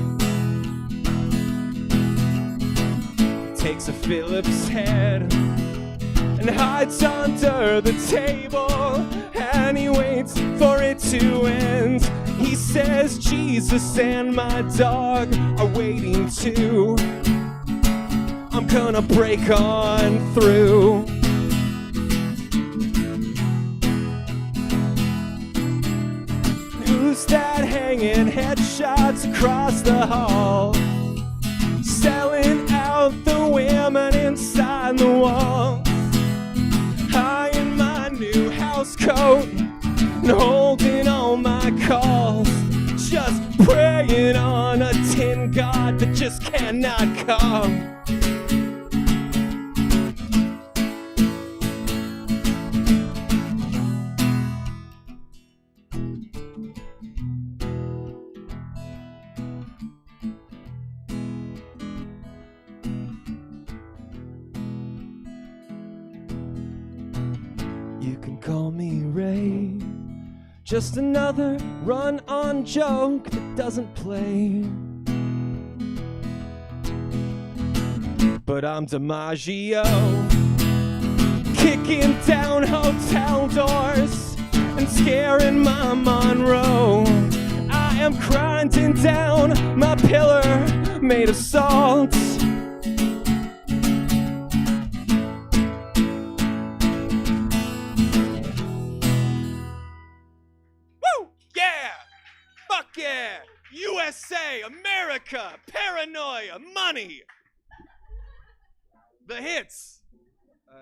Takes a Phillips head and hides under the table, and he waits for it to end. He says Jesus and my dog are waiting too. I'm gonna break on through. Who's that hanging headshots across the hall, selling out the women inside the wall? High in my new house coat and holding all my calls, just praying on a tin god that just cannot come. You can call me Ray, just another run-on joke that doesn't play. But I'm DiMaggio, kicking down hotel doors and scaring my Monroe. I am grinding down my pillar made of salt. Yeah! USA, America, paranoia, money! The hits! A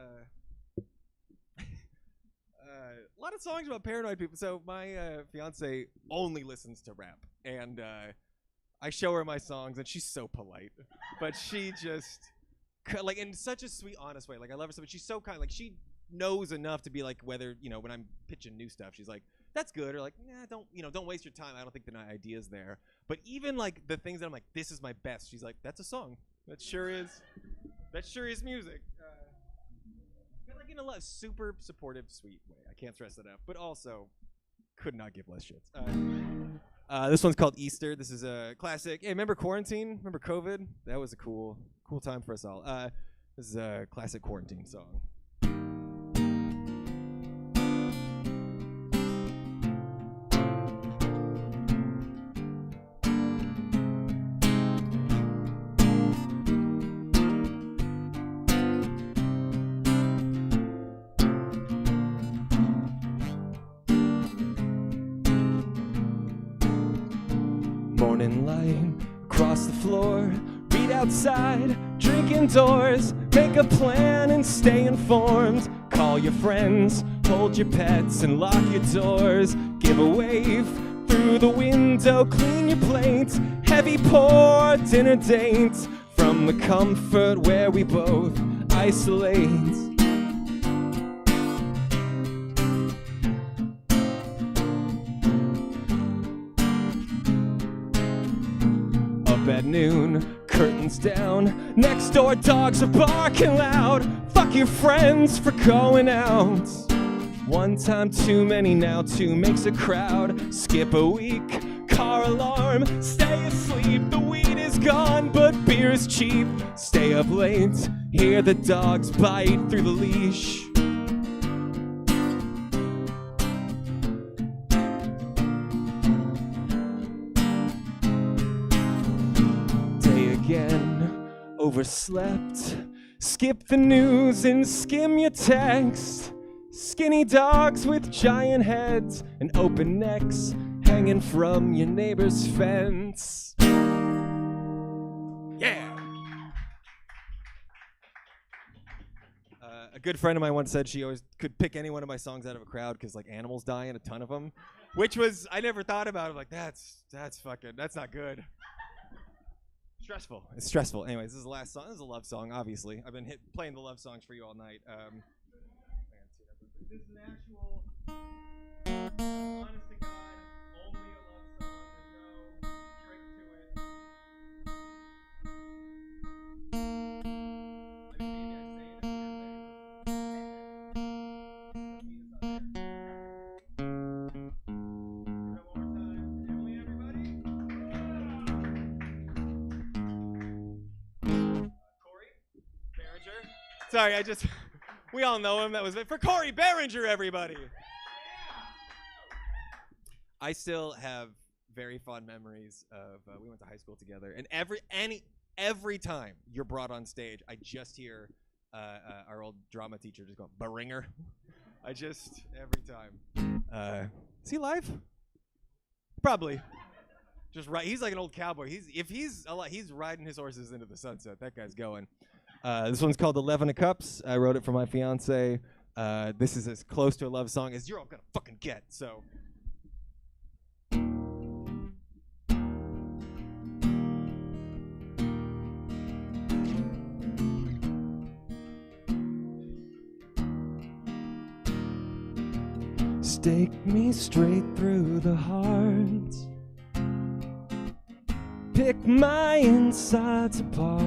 lot of songs about paranoid people. So my fiance only listens to rap, and I show her my songs, and she's so polite. But she just, like, in such a sweet, honest way. Like, I love her so much. She's so kind. Like, she knows enough to be like, whether, you know, when I'm pitching new stuff, she's like, that's good, or like, nah, don't waste your time. I don't think the idea's there. But even like the things that I'm like, this is my best, she's like, that's a song. That sure is music. But like in a super supportive, sweet way. I can't stress that enough. But also, could not give less shits. This one's called Easter. This is a classic. Hey, remember quarantine? Remember COVID? That was a cool time for us all. This is a classic quarantine song. Morning light across the floor, read outside, drink indoors, make a plan and stay informed. Call your friends, hold your pets and lock your doors. Give a wave through the window, clean your plates, heavy pour dinner dates from the comfort where we both isolate. At noon, curtains down, next door dogs are barking loud. Fuck your friends for going out. One time too many, now two makes a crowd. Skip a week, car alarm, stay asleep. The weed is gone, but beer is cheap. Stay up late, hear the dogs bite through the leash. Overslept, skip the news and skim your text. Skinny dogs with giant heads and open necks hanging from your neighbor's fence. Yeah! A good friend of mine once said she always could pick any one of my songs out of a crowd because like animals die in a ton of them, which was, I never thought about it. Like, that's not good. Stressful. It's stressful. Anyways, this is the last song. This is a love song, obviously. I've been playing the love songs for you all night. This is an actual, honest to God, only a love song. There's no trick to it. I think maybe I say it one more time. Emily, everybody. Cory Barringer. Sorry, we all know him. That was for Cory Barringer, everybody. I still have very fond memories of we went to high school together, and every time you're brought on stage, I just hear our old drama teacher just going Barringer. Every time. Is he live? Probably. Just right. He's like an old cowboy. He's riding his horses into the sunset. That guy's going. This one's called 11 of Cups. I wrote it for my fiance. This is as close to a love song as you're all gonna fucking get. So. Stake me straight through the heart. Pick my insides apart.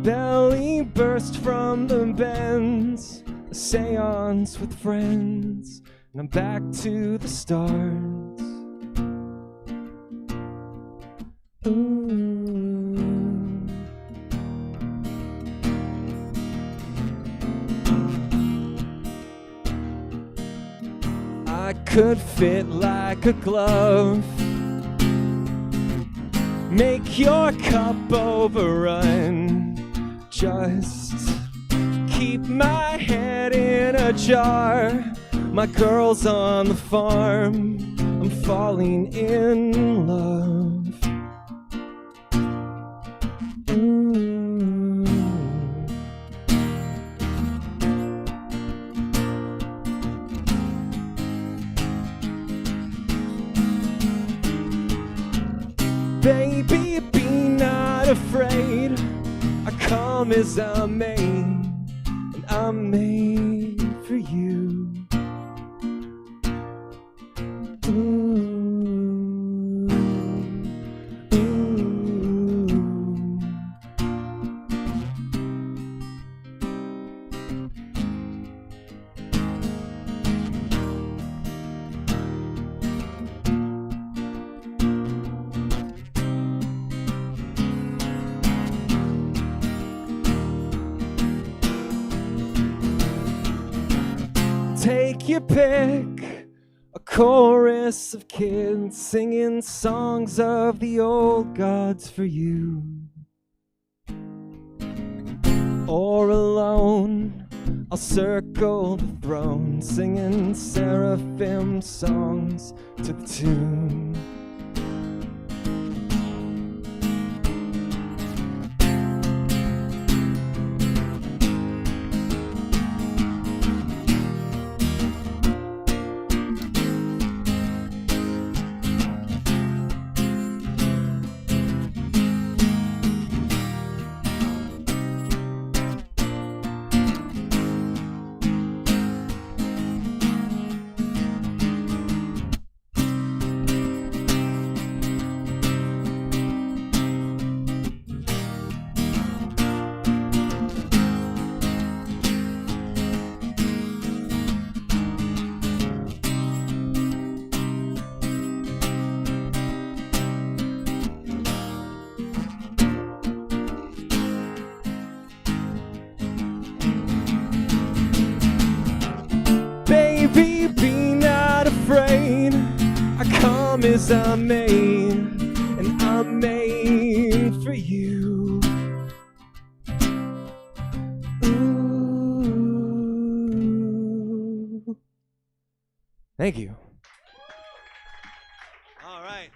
Belly burst from the bends. A seance with friends. And I'm back to the start. Ooh. I could fit like a glove. Make your cup overrun. Just keep my head in a jar. My girl's on the farm. I'm falling in love. Ooh. Baby, be not afraid. I come as I may. take your pick. A chorus of kids singing songs of the old gods for you. Or alone, I'll circle the throne singing seraphim songs to the tune. Baby, be not afraid. I come as I'm made, and I'm made for you. Ooh. Thank you. All right.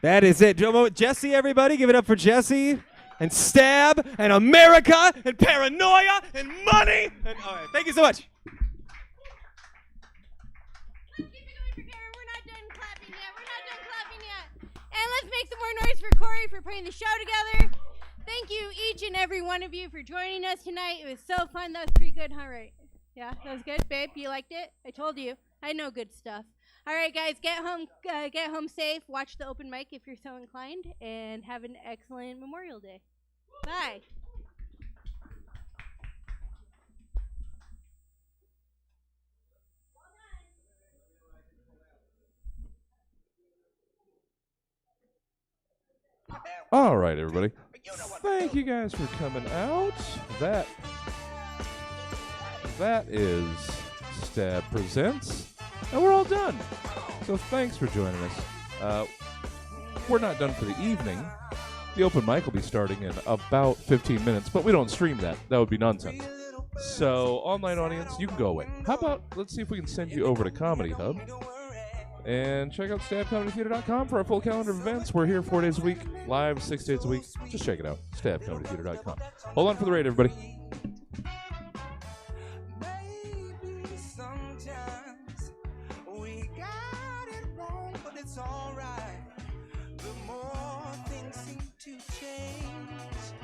That is it. Jesse, everybody, give it up for Jesse. And Stab, and America, and Paranoia, and Money. And, all right. Thank you so much. And let's make some more noise for Cory for putting the show together. Thank you, each and every one of you, for joining us tonight. It was so fun. That was pretty good, huh? Right? Yeah, that was good, babe. You liked it? I told you. I know good stuff. All right, guys, get home safe. Watch the open mic if you're so inclined, and have an excellent Memorial Day. Bye. All right, everybody. Thank you guys for coming out. That is Stab Presents. And we're all done. So thanks for joining us. We're not done for the evening. The open mic will be starting in about 15 minutes, but we don't stream that. That would be nonsense. So, online audience, you can go away. How about, let's see if we can send you over to Comedy Hub. And check out stabcomedytheater.com for our full calendar of events. We're here 4 days a week, live 6 days a week. Just check it out, stabcomedytheater.com. Hold on for the raid, everybody. Maybe sometimes we got it wrong, but it's alright. The more things seem to change,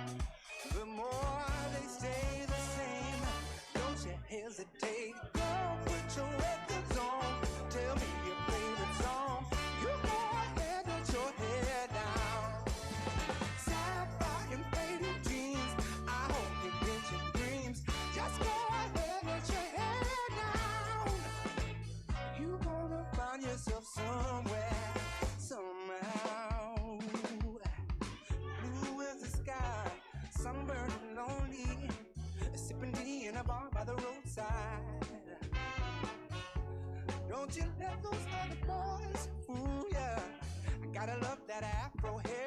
the more they stay the same. Don't you hesitate, go put your records on. Tell me your favorite song. You go ahead, put your head down. Sapphire and faded jeans, I hope you get your dreams. Just go ahead, put your head down. You gonna find yourself somewhere, somehow. Blue as the sky, sunburned and lonely, sipping tea in a bar by the roadside. Don't you let those other boys fool ya. I gotta love that afro hair.